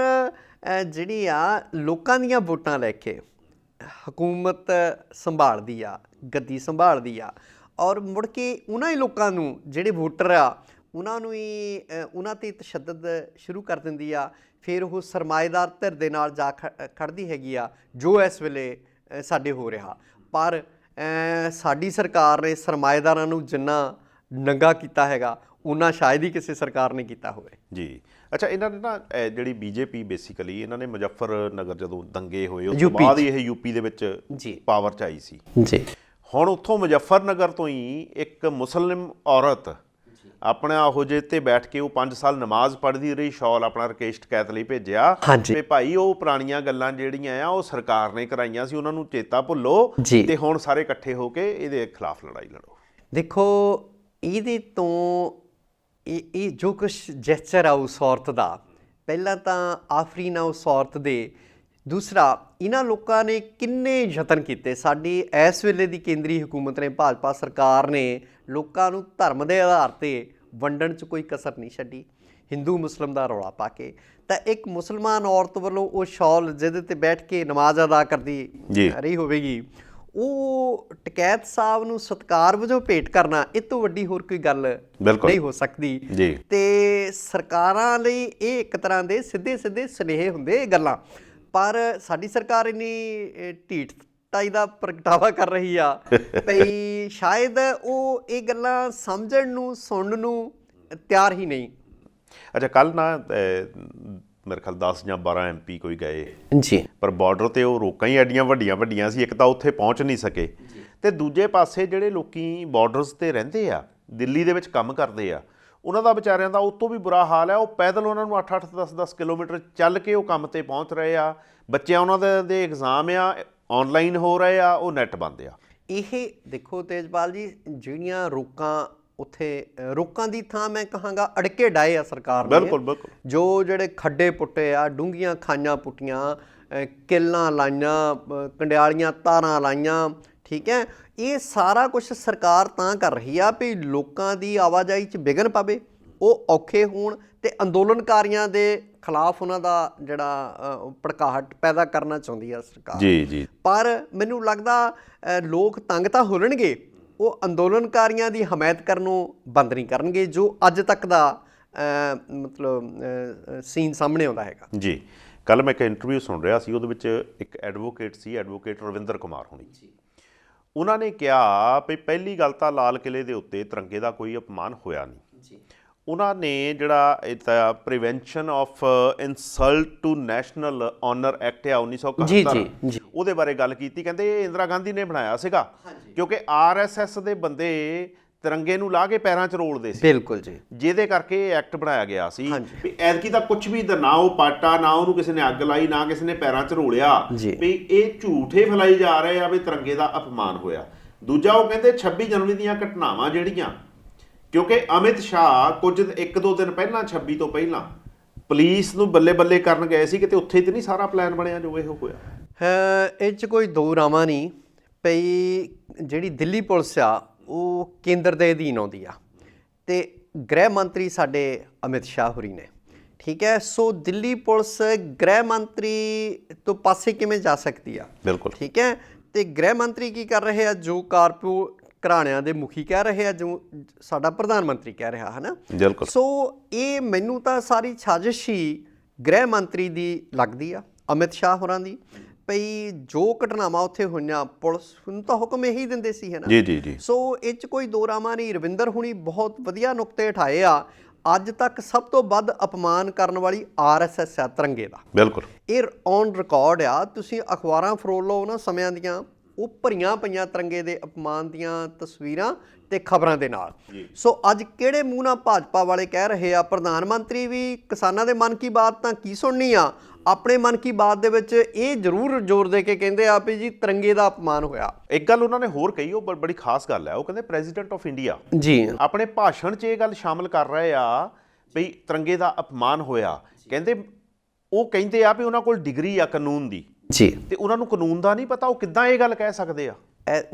ਜਿਹੜੀ ਆ ਲੋਕਾਂ ਦੀਆਂ ਵੋਟਾਂ ਲੈ ਕੇ ਹਕੂਮਤ ਸੰਭਾਲਦੀ ਆ, ਗੱਦੀ ਸੰਭਾਲਦੀ ਆ, ਔਰ ਮੁੜ ਕੇ ਉਹਨਾਂ ਹੀ ਲੋਕਾਂ ਨੂੰ ਜਿਹੜੇ ਵੋਟਰ ਆ ਉਹਨਾਂ ਨੂੰ ਹੀ ਉਹਨਾਂ 'ਤੇ ਤਸ਼ੱਦਦ ਸ਼ੁਰੂ ਕਰ ਦਿੰਦੀ ਆ। ਫਿਰ ਉਹ ਸਰਮਾਏਦਾਰ ਧਿਰ ਦੇ ਨਾਲ ਜਾ ਖੜ੍ਹਦੀ ਹੈਗੀ ਆ, ਜੋ ਇਸ ਵੇਲੇ ਸਾਡੇ ਹੋ ਰਿਹਾ। ਪਰ ਸਾਡੀ ਸਰਕਾਰ ਨੇ ਸਰਮਾਏਦਾਰਾਂ ਨੂੰ ਜਿੰਨਾ ਨੰਗਾ ਕੀਤਾ ਹੈਗਾ ਉਹਨਾਂ ਸ਼ਾਇਦ ਹੀ ਕਿਸੇ ਸਰਕਾਰ ਨੇ ਕੀਤਾ ਹੋਵੇ। ਜੀ ਅੱਛਾ, ਇਹਨਾਂ ਨੇ ਨਾ ਜਿਹੜੀ ਬੀਜੇਪੀ ਬੇਸਿਕਲੀ ਇਹਨਾਂ ਨੇ ਮੁਜ਼ੱਫਰ ਨਗਰ ਜਦੋਂ ਦੰਗੇ ਹੋਏ ਉਸ ਤੋਂ ਬਾਅਦ ਹੀ ਇਹ ਯੂਪੀ ਦੇ ਵਿੱਚ ਪਾਵਰ 'ਚ ਆਈ ਸੀ ਜੀ। ਹੁਣ ਉੱਥੋਂ ਮੁਜ਼ੱਫਰ ਨਗਰ ਤੋਂ ਹੀ ਇੱਕ ਮੁਸਲਿਮ ਔਰਤ ਆਪਣਾ ਉਹੋ ਜਿਹੇ ਤੇ ਬੈਠ ਕੇ ਉਹ 5 ਸਾਲ ਨਮਾਜ਼ ਪੜ੍ਹਦੀ ਰਹੀ, ਸ਼ਾਲ ਆਪਣਾ ਰਕੇਸ਼ ਟਕੈਤ ਲਈ ਭੇਜਿਆ ਤੇ ਭਾਈ ਉਹ ਪੁਰਾਣੀਆਂ ਗੱਲਾਂ ਜਿਹੜੀਆਂ ਆ ਉਹ ਸਰਕਾਰ ਨੇ ਕਰਾਈਆਂ ਸੀ, ਉਹਨਾਂ ਨੂੰ ਚੇਤਾ ਭੁੱਲੋ ਤੇ ਹੁਣ ਸਾਰੇ ਇਕੱਠੇ ਹੋ ਕੇ ਇਹਦੇ ਖਿਲਾਫ ਲੜਾਈ ਲੜੋ। ਦੇਖੋ ਇਹਦੇ ਤੋਂ ਇਹ ਜੋ ਕੁਛ ਜੈਸਚਰ ਆ ਉਸ ਔਰਤ ਦਾ, ਪਹਿਲਾਂ ਤਾਂ ਆਫਰੀਨ ਆ ਉਸ ਔਰਤ ਦੇ, ਦੂਸਰਾ ਇਹਨਾਂ ਲੋਕਾਂ ਨੇ ਕਿੰਨੇ ਯਤਨ ਕੀਤੇ। ਸਾਡੀ ਇਸ ਵੇਲੇ ਦੀ ਕੇਂਦਰੀ ਹਕੂਮਤ ਨੇ, ਭਾਜਪਾ ਸਰਕਾਰ ਨੇ ਲੋਕਾਂ ਨੂੰ ਧਰਮ ਦੇ ਆਧਾਰ 'ਤੇ ਵੰਡਣ 'ਚ ਕੋਈ ਕਸਰ ਨਹੀਂ ਛੱਡੀ, ਹਿੰਦੂ ਮੁਸਲਿਮ ਦਾ ਰੌਲਾ ਪਾ ਕੇ। ਤਾਂ ਇੱਕ ਮੁਸਲਮਾਨ ਔਰਤ ਵੱਲੋਂ ਉਹ ਸ਼ਾਲ ਜਿਹਦੇ 'ਤੇ ਬੈਠ ਕੇ ਨਮਾਜ਼ ਅਦਾ ਕਰਦੀ ਰਹੀ ਹੋਵੇਗੀ, ਉਹ ਟਕੈਤ ਸਾਹਿਬ ਨੂੰ ਸਤਿਕਾਰ ਵਜੋਂ ਭੇਟ ਕਰਨਾ, ਇਹ ਤੋਂ ਵੱਡੀ ਹੋਰ ਕੋਈ ਗੱਲ ਨਹੀਂ ਹੋ ਸਕਦੀ। ਤੇ ਸਰਕਾਰਾਂ ਲਈ ਇਹ ਇੱਕ ਤਰ੍ਹਾਂ ਦੇ ਸਿੱਧੇ ਸੁਨੇਹੇ ਹੁੰਦੇ ਇਹ ਗੱਲਾਂ, ਪਰ ਸਾਡੀ ਸਰਕਾਰ ਇੰਨੀ ਢੀਠਤਾਈ ਦਾ ਪ੍ਰਗਟਾਵਾ ਕਰ ਰਹੀ ਆ ਭਈ ਸ਼ਾਇਦ ਉਹ ਇਹ ਗੱਲਾਂ ਸਮਝਣ ਨੂੰ ਸੁਣਨ ਨੂੰ ਤਿਆਰ ਹੀ ਨਹੀਂ। ਅੱਛਾ, ਕੱਲ ਨਾ ਮੇਰੇ ਖਿਆਲ 10 ਜਾਂ 12 MP ਕੋਈ ਗਏ ਜੀ, ਪਰ ਬਾਰਡਰ ਤੇ ਉਹ ਰੋਕਾਂ ਹੀ ਐਡੀਆਂ ਵੱਡੀਆਂ ਸੀ, ਇੱਕ ਤਾਂ ਉੱਥੇ ਪਹੁੰਚ ਨਹੀਂ ਸਕੇ ਤੇ ਦੂਜੇ ਪਾਸੇ ਜਿਹੜੇ ਲੋਕੀ ਬਾਰਡਰਸ ਤੇ ਰਹਿੰਦੇ ਆ, ਦਿੱਲੀ ਦੇ ਵਿੱਚ ਕੰਮ ਕਰਦੇ ਆ, ਉਹਨਾਂ ਦਾ ਵਿਚਾਰਿਆਂ ਦਾ ਉਹ ਤੋਂ ਵੀ ਬੁਰਾ ਹਾਲ ਹੈ। ਉਹ ਪੈਦਲ ਉਹਨਾਂ ਨੂੰ 8-8 10-10 ਕਿਲੋਮੀਟਰ ਚੱਲ ਕੇ ਉਹ ਕੰਮ ਤੇ ਪਹੁੰਚ ਰਹੇ ਆ, ਬੱਚਿਆਂ ਉਹਨਾਂ ਦੇ ਐਗਜ਼ਾਮ ਆ ਆਨਲਾਈਨ ਹੋ ਰਹੇ ਆ, ਉਹ ਨੈਟ ਬੰਦ ਆ। ਇਹ ਦੇਖੋ ਤੇਜਪਾਲ ਜੀ, ਜਿਹੜੀਆਂ ਰੋਕਾਂ ਉੱਥੇ, ਰੋਕਾਂ ਦੀ ਥਾਂ ਮੈਂ ਕਹਾਂਗਾ ਅੜਕੇ ਡਾਏ ਆ ਸਰਕਾਰ ਨੇ। ਬਿਲਕੁਲ। ਜੋ ਜਿਹੜੇ ਖੱਡੇ ਪੁੱਟੇ ਆ, ਡੂੰਘੀਆਂ ਖਾਈਆਂ ਪੁੱਟੀਆਂ, ਕਿੱਲਾਂ ਲਾਈਆਂ, ਕੰਡਿਆਲੀਆਂ ਤਾਰਾਂ ਲਾਈਆਂ, ਠੀਕ ਹੈ, ਇਹ ਸਾਰਾ ਕੁਝ ਸਰਕਾਰ ਤਾਂ ਕਰ ਰਹੀ ਆ ਵੀ ਲੋਕਾਂ ਦੀ ਆਵਾਜਾਈ 'ਚ ਵਿਘਨ ਪਵੇ, ਉਹ ਔਖੇ ਹੋਣ ਤੇ ਅੰਦੋਲਨਕਾਰੀਆਂ ਦੇ ਖਿਲਾਫ ਉਹਨਾਂ ਦਾ ਜਿਹੜਾ ਭੜਕਾਹਟ ਪੈਦਾ ਕਰਨਾ ਚਾਹੁੰਦੀ ਆ ਸਰਕਾਰ। ਜੀ। ਪਰ ਮੈਨੂੰ ਲੱਗਦਾ ਲੋਕ ਤੰਗ ਤਾਂ ਹੋਣਗੇ, ਉਹ ਅੰਦੋਲਨਕਾਰੀਆਂ ਦੀ ਹਮਾਇਤ ਕਰਨੋਂ ਬੰਦ ਨਹੀਂ ਕਰਨਗੇ, ਜੋ ਅੱਜ ਤੱਕ ਦਾ ਮਤਲਬ ਸੀਨ ਸਾਹਮਣੇ ਆਉਂਦਾ ਹੈਗਾ। ਜੀ, ਕੱਲ ਮੈਂ ਇੱਕ ਇੰਟਰਵਿਊ ਸੁਣ ਰਿਹਾ ਸੀ, ਉਹਦੇ ਵਿੱਚ ਇੱਕ ਐਡਵੋਕੇਟ ਸੀ, ਐਡਵੋਕੇਟ ਰਵਿੰਦਰ ਕੁਮਾਰ ਹੋਣੀ। ਉਹਨਾਂ ਨੇ ਕਿਹਾ ਵੀ ਪਹਿਲੀ ਗੱਲ ਤਾਂ ਲਾਲ ਕਿਲ੍ਹੇ ਦੇ ਉੱਤੇ ਤਿਰੰਗੇ ਦਾ ਕੋਈ ਅਪਮਾਨ ਹੋਇਆ ਨਹੀਂ। ਉਹਨਾਂ ਨੇ ਜਿਹੜਾ prevention of insult to national honour act ਆ 1971, ਉਹਦੇ ਬਾਰੇ ਗੱਲ ਕੀਤੀ। ਕਹਿੰਦੇ ਇਹ ਇੰਦਰਾ ਗਾਂਧੀ ਨੇ ਬਣਾਇਆ ਸੀਗਾ ਕਿਉਂਕਿ RSS ਦੇ ਬੰਦੇ ਤਿਰੰਗੇ ਨੂੰ ਲਾ ਕੇ ਪੈਰਾਂ 'ਚ ਰੋਲਦੇ ਸੀ। ਬਿਲਕੁਲ ਜੀ, ਜਿਹਦੇ ਕਰਕੇ ਇਹ ਐਕਟ ਬਣਾਇਆ ਗਿਆ ਸੀ ਵੀ ਐਤਕੀ ਤਾਂ ਕੁਝ ਵੀ ਨਾ ਉਹ ਪਾਟਾ, ਨਾ ਉਹਨੂੰ ਕਿਸੇ ਨੇ ਅੱਗ ਲਾਈ, ਨਾ ਕਿਸੇ ਨੇ ਪੈਰਾਂ 'ਚ ਰੋਲਿਆ, ਵੀ ਇਹ ਝੂਠੇ ਫੈਲਾਈ ਜਾ ਰਹੇ ਆ ਵੀ ਤਿਰੰਗੇ ਦਾ ਅਪਮਾਨ ਹੋਇਆ। ਦੂਜਾ ਉਹ ਕਹਿੰਦੇ 26 ਜਨਵਰੀ ਦੀਆਂ ਘਟਨਾਵਾਂ ਜਿਹੜੀਆਂ, ਕਿਉਂਕਿ ਅਮਿਤ ਸ਼ਾਹ ਕੁਝ 1-2 ਦਿਨ ਪਹਿਲਾਂ 26 ਤੋਂ ਪਹਿਲਾਂ ਪੁਲਿਸ ਨੂੰ ਬੱਲੇ ਕਰਨ ਗਏ ਸੀ, ਕਿਤੇ ਉੱਥੇ ਤੇ ਨਹੀਂ ਸਾਰਾ ਪਲਾਨ ਬਣਿਆ ਜੋ ਇਹ ਹੋਇਆ। ਇਹ 'ਚ ਕੋਈ ਦੋ ਰਾਵਾਂ ਨਹੀਂ ਪਈ। ਜਿਹੜੀ ਦਿੱਲੀ ਪੁਲਿਸ ਆ ਉਹ ਕੇਂਦਰ ਦੇ ਅਧੀਨ ਆਉਂਦੀ ਆ ਤੇ ਗ੍ਰਹਿ ਮੰਤਰੀ ਸਾਡੇ ਅਮਿਤ ਸ਼ਾਹ ਹੋਰੀ ਨੇ, ਠੀਕ ਹੈ। ਸੋ ਦਿੱਲੀ ਪੁਲਿਸ ਗ੍ਰਹਿ ਮੰਤਰੀ ਤੋਂ ਪਾਸੇ ਕਿਵੇਂ ਜਾ ਸਕਦੀ ਆ? ਬਿਲਕੁਲ, ਠੀਕ ਹੈ। ਤੇ ਗ੍ਰਹਿ ਮੰਤਰੀ ਕੀ ਕਰ ਰਹੇ ਆ? ਜੋ ਕਾਰਪੋ ਘਰਾਣਿਆਂ ਦੇ ਮੁਖੀ ਕਹਿ ਰਹੇ ਆ, ਜੋ ਸਾਡਾ ਪ੍ਰਧਾਨ ਮੰਤਰੀ ਕਹਿ ਰਿਹਾ ਹੈ ਨਾ। ਸੋ ਇਹ ਮੈਨੂੰ ਤਾਂ ਸਾਰੀ ਸਾਜ਼ਿਸ਼ ਹੀ ਗ੍ਰਹਿ ਮੰਤਰੀ ਦੀ ਲੱਗਦੀ ਆ, ਅਮਿਤ ਸ਼ਾਹ ਹੋਰਾਂ ਦੀ, ਭਈ ਜੋ ਘਟਨਾਵਾਂ ਉੱਥੇ ਹੋਈਆਂ ਪੁਲਿਸ ਨੂੰ ਤਾਂ ਹੁਕਮ ਇਹੀ ਦਿੰਦੇ ਸੀ, ਹੈ ਨਾ। ਜੀ। ਸੋ ਇਹ 'ਚ ਕੋਈ ਦੋ ਰਾਵਾਂ ਨਹੀਂ। ਰਵਿੰਦਰ ਹੁਣੀ ਬਹੁਤ ਵਧੀਆ ਨੁਕਤੇ ਉਠਾਏ ਆ। ਅੱਜ ਤੱਕ ਸਭ ਤੋਂ ਵੱਧ ਅਪਮਾਨ ਕਰਨ ਵਾਲੀ RSS ਆ ਤਿਰੰਗੇ ਦਾ। ਬਿਲਕੁਲ, ਇਹ ਔਨ ਰਿਕਾਰਡ ਆ। ਤੁਸੀਂ ਅਖਬਾਰਾਂ ਫਰੋਲ ਲਓ ਉਹਨਾਂ ਸਮਿਆਂ ਦੀਆਂ, ਉਹ ਭਰੀਆਂ ਪਈਆਂ ਤਿਰੰਗੇ ਦੇ ਅਪਮਾਨ ਦੀਆਂ ਤਸਵੀਰਾਂ ਤੇ ਖਬਰਾਂ ਦੇ ਨਾਲ। ਸੋ ਅੱਜ ਕਿਹੜੇ ਮੂੰਹ ਨਾਲ ਭਾਜਪਾ ਵਾਲੇ ਕਹਿ ਰਹੇ ਆ, ਪ੍ਰਧਾਨ ਮੰਤਰੀ ਵੀ ਕਿਸਾਨਾਂ ਦੇ ਮਨ ਕੀ ਬਾਤ ਤਾਂ ਕੀ ਸੁਣਨੀ ਆ, ਆਪਣੇ ਮਨ ਕੀ ਬਾਤ ਦੇ ਵਿੱਚ ਇਹ ਜ਼ਰੂਰ ਜ਼ੋਰ ਦੇ ਕੇ ਕਹਿੰਦੇ ਆ ਵੀ ਜੀ ਤਿਰੰਗੇ ਦਾ ਅਪਮਾਨ ਹੋਇਆ। ਇੱਕ ਗੱਲ ਉਹਨਾਂ ਨੇ ਹੋਰ ਕਹੀ, ਉਹ ਬੜੀ ਖਾਸ ਗੱਲ ਹੈ। ਉਹ ਕਹਿੰਦੇ ਪ੍ਰੈਜ਼ੀਡੈਂਟ ਆਫ ਇੰਡੀਆ ਜੀ ਆਪਣੇ ਭਾਸ਼ਣ 'ਚ ਇਹ ਗੱਲ ਸ਼ਾਮਲ ਕਰ ਰਹੇ ਆ ਵੀ ਤਿਰੰਗੇ ਦਾ ਅਪਮਾਨ ਹੋਇਆ। ਕਹਿੰਦੇ ਆ ਵੀ ਉਹਨਾਂ ਕੋਲ ਡਿਗਰੀ ਆ ਕਾਨੂੰਨ ਦੀ ਜੀ, ਤੇ ਉਹਨਾਂ ਨੂੰ ਕਾਨੂੰਨ ਦਾ ਨਹੀਂ ਪਤਾ, ਉਹ ਕਿੱਦਾਂ ਇਹ ਗੱਲ ਕਹਿ ਸਕਦੇ ਆ?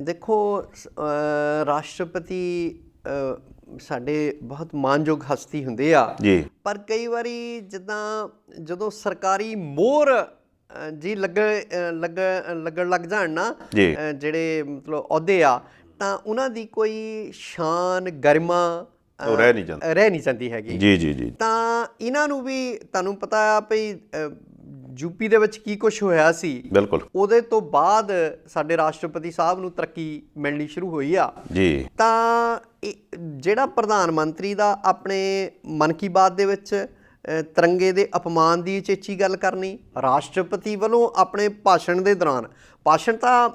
ਦੇਖੋ ਰਾਸ਼ਟਰਪਤੀ ਸਾਡੇ ਬਹੁਤ ਮਾਨਯੋਗ ਹਸਤੀ ਹੁੰਦੇ ਆ ਜੀ, ਪਰ ਕਈ ਵਾਰੀ ਜਦੋਂ ਸਰਕਾਰੀ ਮੋਹਰ ਜੀ ਲੱਗਣ ਲੱਗ ਜਾਣ ਨਾ ਜਿਹੜੇ ਮਤਲਬ ਅਹੁਦੇ ਆ, ਤਾਂ ਉਹਨਾਂ ਦੀ ਕੋਈ ਸ਼ਾਨ ਗਰਿਮਾ ਰਹਿ ਨਹੀਂ ਜਾਂਦੀ ਹੈਗੀ। ਜੀ ਜੀ ਜੀ। ਤਾਂ ਇਹਨਾਂ ਨੂੰ ਵੀ ਤੁਹਾਨੂੰ ਪਤਾ ਆ ਵੀ ਯੂਪੀ ਦੇ ਵਿੱਚ ਕੀ ਕੁਝ ਹੋਇਆ ਸੀ, ਬਿਲਕੁਲ ਉਹਦੇ ਤੋਂ ਬਾਅਦ ਸਾਡੇ ਰਾਸ਼ਟਰਪਤੀ ਸਾਹਿਬ ਨੂੰ ਤਰੱਕੀ ਮਿਲਣੀ ਸ਼ੁਰੂ ਹੋਈ ਆ ਜੀ। ਤਾਂ ਜਿਹੜਾ ਪ੍ਰਧਾਨ ਮੰਤਰੀ ਦਾ ਆਪਣੇ ਮਨ ਕੀ ਬਾਤ ਦੇ ਵਿੱਚ ਤਿਰੰਗੇ ਦੇ ਅਪਮਾਨ ਦੀ ਉਚੇਚੀ ਗੱਲ ਕਰਨੀ, ਰਾਸ਼ਟਰਪਤੀ ਵੱਲੋਂ ਆਪਣੇ ਭਾਸ਼ਣ ਦੇ ਦੌਰਾਨ, ਭਾਸ਼ਣ ਤਾਂ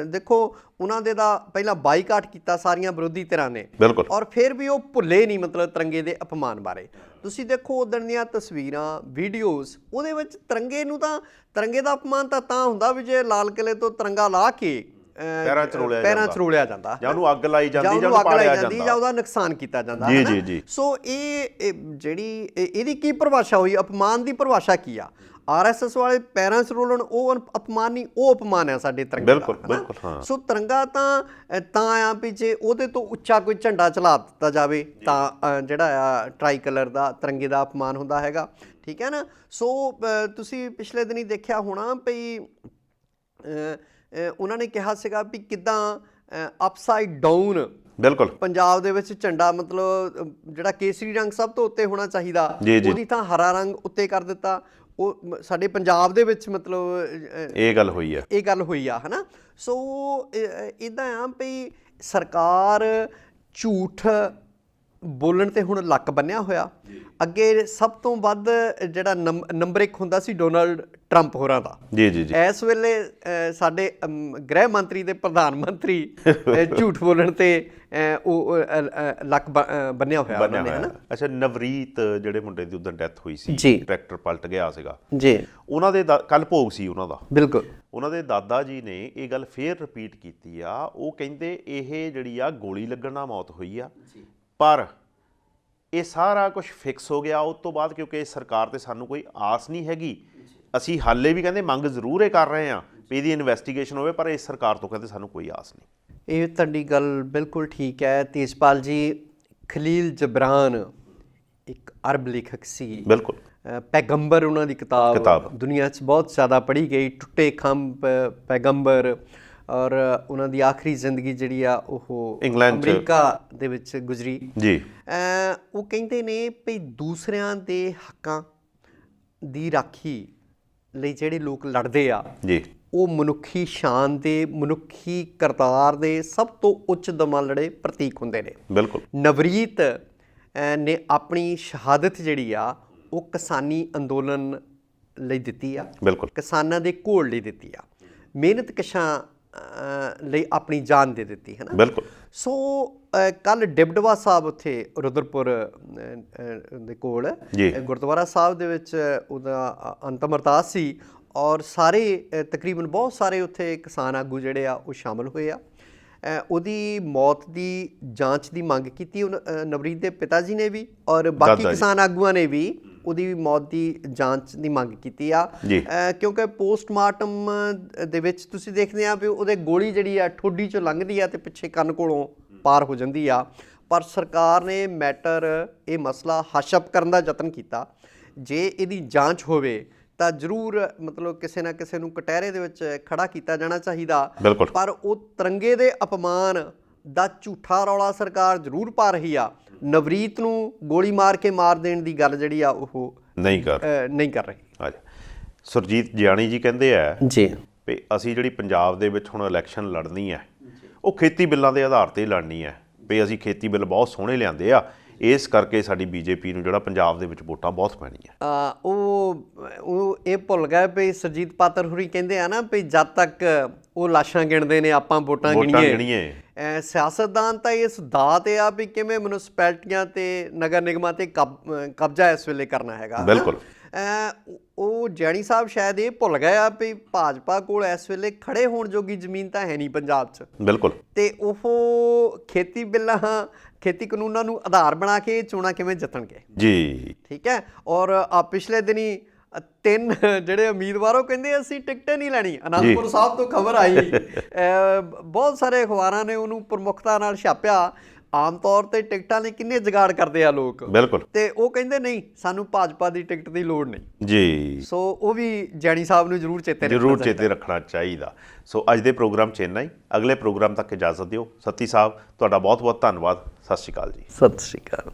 ਦੇਖੋ ਉਹਨਾਂ ਦੇ ਦਾ ਪਹਿਲਾਂ ਬਾਈਕਾਟ ਕੀਤਾ ਸਾਰੀਆਂ ਵਿਰੋਧੀ ਧਿਰਾਂ ਨੇ, ਬਿਲਕੁਲ, ਔਰ ਫਿਰ ਵੀ ਉਹ ਭੁੱਲੇ ਨਹੀਂ ਮਤਲਬ ਤਿਰੰਗੇ ਦੇ ਅਪਮਾਨ ਬਾਰੇ। ਤੁਸੀਂ ਦੇਖੋ ਉਦੋਂ ਦੀਆਂ ਤਸਵੀਰਾਂ, ਵੀਡੀਓਜ਼, ਉਹਦੇ ਵਿੱਚ ਤਿਰੰਗੇ ਦਾ ਅਪਮਾਨ ਤਾਂ ਹੁੰਦਾ ਵੀ ਜੇ ਲਾਲ ਕਿਲੇ ਤੋਂ ਤਿਰੰਗਾ ਲਾ ਕੇ ਪੈਰਾਂ 'ਚ ਰੋਲਿਆ ਜਾਂਦਾ, ਜਾਂ ਉਹਨੂੰ ਅੱਗ ਲਾਈ ਜਾਂਦੀ, ਜਾਂ ਉਹਦਾ ਨੁਕਸਾਨ ਕੀਤਾ ਜਾਂਦਾ। ਜੀ ਜੀ। ਸੋ ਇਹ ਜਿਹੜੀ ਇਹਦੀ ਕੀ ਪਰਿਭਾਸ਼ਾ ਹੋਈ, ਅਪਮਾਨ ਦੀ ਪਰਿਭਾਸ਼ਾ ਕੀ ਆ? RSS ਵਾਲੇ ਪੈਰਾਂ 'ਚ ਰੋਲਣ ਉਹ ਅਪਮਾਨ ਨਹੀਂ, ਉਹ ਅਪਮਾਨ ਆ ਸਾਡੇ ਤਿਰੰਗੇ ਦਾ। ਬਿਲਕੁਲ ਬਿਲਕੁਲ, ਹਾਂ। ਸੋ ਤਿਰੰਗਾ ਤਾਂ ਆ ਵੀ ਜੇ ਉਹਦੇ ਤੋਂ ਉੱਚਾ ਕੋਈ ਝੰਡਾ ਚਲਾ ਦਿੱਤਾ ਜਾਵੇ ਤਾਂ ਜਿਹੜਾ ਆ ਟਰਾਈ ਕਲਰ ਦਾ ਤਿਰੰਗੇ ਦਾ ਅਪਮਾਨ ਹੁੰਦਾ ਹੈਗਾ, ਠੀਕ ਹੈ ਨਾ। ਸੋ ਤੁਸੀਂ ਪਿਛਲੇ ਦਿਨੀ ਦੇਖਿਆ ਹੋਣਾ ਵੀ ਉਹਨਾਂ ਨੇ ਕਿਹਾ ਸੀਗਾ ਵੀ ਕਿੱਦਾਂ ਅਪਸਾਈਡ ਡਾਊਨ, ਬਿਲਕੁਲ, ਪੰਜਾਬ ਦੇ ਵਿੱਚ ਝੰਡਾ ਮਤਲਬ ਜਿਹੜਾ ਕੇਸਰੀ ਰੰਗ ਸਭ ਤੋਂ ਉੱਤੇ ਹੋਣਾ ਚਾਹੀਦਾ, ਉਹਦੀ ਤਾਂ ਹਰਾ ਰੰਗ ਉੱਤੇ ਕਰ ਦਿੱਤਾ। ਉਹ ਸਾਡੇ ਪੰਜਾਬ ਦੇ ਵਿੱਚ ਮਤਲਬ ਇਹ ਗੱਲ ਹੋਈ ਆ ਹਨਾ। ਸੋ ਇੱਦਾਂ ਆ ਵੀ ਸਰਕਾਰ ਝੂਠ ਬੋਲਣ ਤੇ ਹੁਣ ਲੱਕ ਬੰਨਿਆ ਹੋਇਆ। ਅੱਗੇ ਸਭ ਤੋਂ ਵੱਧ ਜਿਹੜਾ ਨੰਬਰ 1 ਹੁੰਦਾ ਸੀ ਡੋਨਾਲਡ ਟਰੰਪ ਹੋਰਾਂ ਦਾ। ਜੀ ਜੀ ਜੀ। ਇਸ ਵੇਲੇ ਸਾਡੇ ਗ੍ਰਹਿ ਮੰਤਰੀ ਤੇ ਪ੍ਰਧਾਨ ਮੰਤਰੀ ਝੂਠ ਬੋਲਣ ਤੇ ਉਹ ਲੱਕ ਬੰਨਿਆ ਹੋਇਆ ਉਹਨਾਂ ਨੇ, ਹਨਾ। ਅੱਛਾ, ਨਵਰੀਤ ਜਿਹੜੇ ਮੁੰਡੇ ਦੀ ਉਦੋਂ ਡੈਥ ਹੋਈ ਸੀ, ਟਰੈਕਟਰ ਪਲਟ ਗਿਆ ਸੀਗਾ ਜੀ, ਉਹਨਾਂ ਦੇ ਕੱਲ ਭੋਗ ਸੀ ਉਹਨਾਂ ਦਾ। ਬਿਲਕੁਲ। ਉਹਨਾਂ ਦੇ ਦਾਦਾ ਜੀ ਨੇ ਇਹ ਗੱਲ ਫੇਰ ਰਿਪੀਟ ਕੀਤੀ ਆ। ਉਹ ਕਹਿੰਦੇ ਇਹ ਜਿਹੜੀ ਆ ਗੋਲੀ ਲੱਗਣ ਨਾਲ ਮੌਤ ਹੋਈ ਆ, ਪਰ ਇਹ ਸਾਰਾ ਕੁਝ ਫਿਕਸ ਹੋ ਗਿਆ ਉਸ ਤੋਂ ਬਾਅਦ, ਕਿਉਂਕਿ ਸਰਕਾਰ ਤੇ ਸਾਨੂੰ ਕੋਈ ਆਸ ਨਹੀਂ ਹੈਗੀ। ਅਸੀਂ ਹਾਲੇ ਵੀ ਕਹਿੰਦੇ ਮੰਗ ਜ਼ਰੂਰ ਇਹ ਕਰ ਰਹੇ ਹਾਂ ਵੀ ਇਹਦੀ ਇਨਵੈਸਟੀਗੇਸ਼ਨ ਹੋਵੇ, ਪਰ ਇਸ ਸਰਕਾਰ ਤੋਂ ਕਹਿੰਦੇ ਸਾਨੂੰ ਕੋਈ ਆਸ ਨਹੀਂ। ਇਹ ਤੁਹਾਡੀ ਗੱਲ ਬਿਲਕੁਲ ਠੀਕ ਹੈ ਤੇਜਪਾਲ ਜੀ। ਖਲੀਲ ਜਬਰਾਨ ਇੱਕ ਅਰਬ ਲੇਖਕ ਸੀ, ਬਿਲਕੁਲ। ਪੈਗੰਬਰ ਉਹਨਾਂ ਦੀ ਕਿਤਾਬ ਦੁਨੀਆ 'ਚ ਬਹੁਤ ਜ਼ਿਆਦਾ ਪੜ੍ਹੀ ਗਈ, ਟੁੱਟੇ ਖੰਭ ਪੈਗੰਬਰ, ਔਰ ਉਹਨਾਂ ਦੀ ਆਖਰੀ ਜ਼ਿੰਦਗੀ ਜਿਹੜੀ ਆ ਉਹ ਅਮਰੀਕਾ ਦੇ ਵਿੱਚ ਗੁਜ਼ਰੀ ਜੀ। ਉਹ ਕਹਿੰਦੇ ਨੇ ਵੀ ਦੂਸਰਿਆਂ ਦੇ ਹੱਕਾਂ ਦੀ ਰਾਖੀ ਲਈ ਜਿਹੜੇ ਲੋਕ ਲੜਦੇ ਆ ਜੀ, ਉਹ ਮਨੁੱਖੀ ਸ਼ਾਨ ਦੇ, ਮਨੁੱਖੀ ਕਰਤਾਰ ਦੇ ਸਭ ਤੋਂ ਉੱਚ ਦਮਲੜੇ ਪ੍ਰਤੀਕ ਹੁੰਦੇ ਨੇ। ਬਿਲਕੁਲ। ਨਵਰੀਤ ਨੇ ਆਪਣੀ ਸ਼ਹਾਦਤ ਜਿਹੜੀ ਆ ਉਹ ਕਿਸਾਨੀ ਅੰਦੋਲਨ ਲਈ ਦਿੱਤੀ ਆ, ਬਿਲਕੁਲ, ਕਿਸਾਨਾਂ ਦੇ ਘੋਲ ਲਈ ਦਿੱਤੀ ਆ, ਮਿਹਨਤ ਕਸ਼ਾਂ ਲਈ ਆਪਣੀ ਜਾਨ ਦੇ ਦਿੱਤੀ, ਹੈ ਨਾ। ਬਿਲਕੁਲ। ਸੋ ਕੱਲ ਡਿਬਡਵਾ ਸਾਹਿਬ ਉੱਥੇ ਰੁਦਰਪੁਰ ਦੇ ਕੋਲ ਗੁਰਦੁਆਰਾ ਸਾਹਿਬ ਦੇ ਵਿੱਚ ਉਹਦਾ ਅੰਤਮ ਅਰਦਾਸ ਸੀ, ਔਰ ਸਾਰੇ ਤਕਰੀਬਨ ਬਹੁਤ ਸਾਰੇ ਉੱਥੇ ਕਿਸਾਨ ਆਗੂ ਜਿਹੜੇ ਆ ਉਹ ਸ਼ਾਮਲ ਹੋਏ ਆ। ਉਹਦੀ ਮੌਤ ਦੀ ਜਾਂਚ ਦੀ ਮੰਗ ਕੀਤੀ ਨਵਰੀਤ ਦੇ ਪਿਤਾ ਜੀ ਨੇ ਵੀ, ਔਰ ਬਾਕੀ ਕਿਸਾਨ ਆਗੂਆਂ ਨੇ ਵੀ ਉਹਦੀ ਮੌਤ ਦੀ ਜਾਂਚ ਦੀ ਮੰਗ ਕੀਤੀ ਆ। ਕਿਉਂਕਿ ਪੋਸਟਮਾਰਟਮ ਦੇ ਵਿੱਚ ਤੁਸੀਂ ਦੇਖਦੇ ਆ ਵੀ ਉਹਦੇ ਗੋਲੀ ਜਿਹੜੀ ਆ ਠੋਡੀ 'ਚੋਂ ਲੰਘਦੀ ਆ ਤੇ ਪਿੱਛੇ ਕੰਨ ਕੋਲੋਂ ਪਾਰ ਹੋ ਜਾਂਦੀ ਆ। ਪਰ ਸਰਕਾਰ ਨੇ ਇਹ ਮਸਲਾ ਹਸ਼ਪ ਕਰਨ ਦਾ ਯਤਨ ਕੀਤਾ। ਜੇ ਇਹਦੀ ਜਾਂਚ ਹੋਵੇ ਤਾਂ ਜ਼ਰੂਰ ਮਤਲਬ ਕਿਸੇ ਨਾ ਕਿਸੇ ਨੂੰ ਕਟਹਿਰੇ ਦੇ ਵਿੱਚ ਖੜਾ ਕੀਤਾ ਜਾਣਾ ਚਾਹੀਦਾ। ਪਰ ਉਹ ਤਿਰੰਗੇ ਦੇ ਅਪਮਾਨ ਦਾ ਝੂਠਾ ਰੌਲਾ ਸਰਕਾਰ ਜ਼ਰੂਰ ਪਾ ਰਹੀ ਆ। ਨਵਰੀਤ ਨੂੰ ਗੋਲੀ ਮਾਰ ਕੇ ਮਾਰ ਦੇਣ ਦੀ ਗੱਲ ਜਿਹੜੀ ਆ ਉਹ ਨਹੀਂ ਕਰ ਰਹੀ। ਸੁਰਜੀਤ ਜਿਆਣੀ ਜੀ ਕਹਿੰਦੇ ਆ ਜੀ ਵੀ ਅਸੀਂ ਜਿਹੜੀ ਪੰਜਾਬ ਦੇ ਵਿੱਚ ਹੁਣ ਇਲੈਕਸ਼ਨ ਲੜਨੀ ਹੈ ਉਹ ਖੇਤੀ ਬਿੱਲਾਂ ਦੇ ਆਧਾਰ ਤੇ ਲੜਨੀ ਹੈ। ਵੀ ਅਸੀਂ ਖੇਤੀ ਬਿੱਲ ਬਹੁਤ ਸੋਹਣੇ ਲਿਆਂਦੇ ਆ, ਇਸ ਕਰਕੇ ਸਾਡੀ ਬੀਜੇਪੀ ਨੂੰ ਜਿਹੜਾ ਪੰਜਾਬ ਦੇ ਵਿੱਚ ਵੋਟਾਂ ਬਹੁਤ ਪੈਣੀਆਂ। ਉਹ ਇਹ ਭੁੱਲ ਗਏ ਵੀ ਸਰਜੀਤ ਪਾਤਰ ਹੁਰੀ ਕਹਿੰਦੇ ਆ ਨਾ ਵੀ ਜਦ ਤੱਕ ਉਹ ਲਾਸ਼ਾਂ ਗਿਣਦੇ ਨੇ ਆਪਾਂ ਵੋਟਾਂ ਗਿਣੀਏ। ਸਿਆਸਤਦਾਨ ਤਾਂ ਇਸ ਦਾਅ ਆ ਵੀ ਕਿਵੇਂ ਮਿਊਨਿਸਪੈਲਿਟੀਆਂ ਤੇ ਨਗਰ ਨਿਗਮਾਂ ਤੇ ਕਬਜ਼ਾ ਇਸ ਵੇਲੇ ਕਰਨਾ ਹੈਗਾ। ਬਿਲਕੁਲ। ਉਹ ਜੈਣੀ ਸਾਹਿਬ ਸ਼ਾਇਦ ਇਹ ਭੁੱਲ ਗਏ ਆ ਵੀ ਭਾਜਪਾ ਕੋਲ ਇਸ ਵੇਲੇ ਖੜੇ ਹੋਣ ਜੋਗੀ ਜ਼ਮੀਨ ਤਾਂ ਹੈ ਨਹੀਂ ਪੰਜਾਬ 'ਚ। ਬਿਲਕੁਲ। ਤੇ ਉਹ ਖੇਤੀ ਬਿੱਲਾਂ ਖੇਤੀ ਕਾਨੂੰਨਾਂ ਨੂੰ ਆਧਾਰ ਬਣਾ ਕੇ ਚੋਣਾਂ ਕਿਵੇਂ ਜਿੱਤਣਗੇ ਜੀ। ਠੀਕ ਹੈ। ਔਰ ਪਿਛਲੇ ਦਿਨੀ 3 ਜਿਹੜੇ ਉਮੀਦਵਾਰ ਉਹ ਕਹਿੰਦੇ ਅਸੀਂ ਟਿਕਟਾਂ ਨਹੀਂ ਲੈਣੀ। ਅਨੰਦਪੁਰ ਸਾਹਿਬ ਤੋਂ ਖਬਰ ਆਈ, ਬਹੁਤ ਸਾਰੇ ਅਖਬਾਰਾਂ ਨੇ ਉਹਨੂੰ ਪ੍ਰਮੁੱਖਤਾ ਨਾਲ ਛਾਪਿਆ। ਆਮ ਤੌਰ ਤੇ ਟਿਕਟਾਂ ਲਈ ਕਿੰਨੇ ਜੁਗਾੜ ਕਰਦੇ ਆ ਲੋਕ। ਬਿਲਕੁਲ। ਤੇ ਉਹ ਕਹਿੰਦੇ ਨਹੀਂ ਸਾਨੂੰ ਭਾਜਪਾ ਦੀ ਟਿਕਟ ਦੀ ਲੋੜ ਨਹੀਂ ਜੀ। ਸੋ ਉਹ ਵੀ ਜੈਣੀ ਸਾਹਿਬ ਨੂੰ ਜ਼ਰੂਰ ਚੇਤੇ ਰੱਖਣਾ ਚਾਹੀਦਾ। ਸੋ ਅੱਜ ਦੇ ਪ੍ਰੋਗਰਾਮ 'ਚ ਇੰਨਾ ਹੀ। ਅਗਲੇ ਪ੍ਰੋਗਰਾਮ ਤੱਕ ਇਜਾਜ਼ਤ ਦਿਓ। ਸੱਤੀ ਸਾਹਿਬ ਤੁਹਾਡਾ ਬਹੁਤ ਬਹੁਤ ਧੰਨਵਾਦ। ਸਤਿ ਸ਼੍ਰੀ ਅਕਾਲ ਜੀ। ਸਤਿ ਸ਼੍ਰੀ ਅਕਾਲ।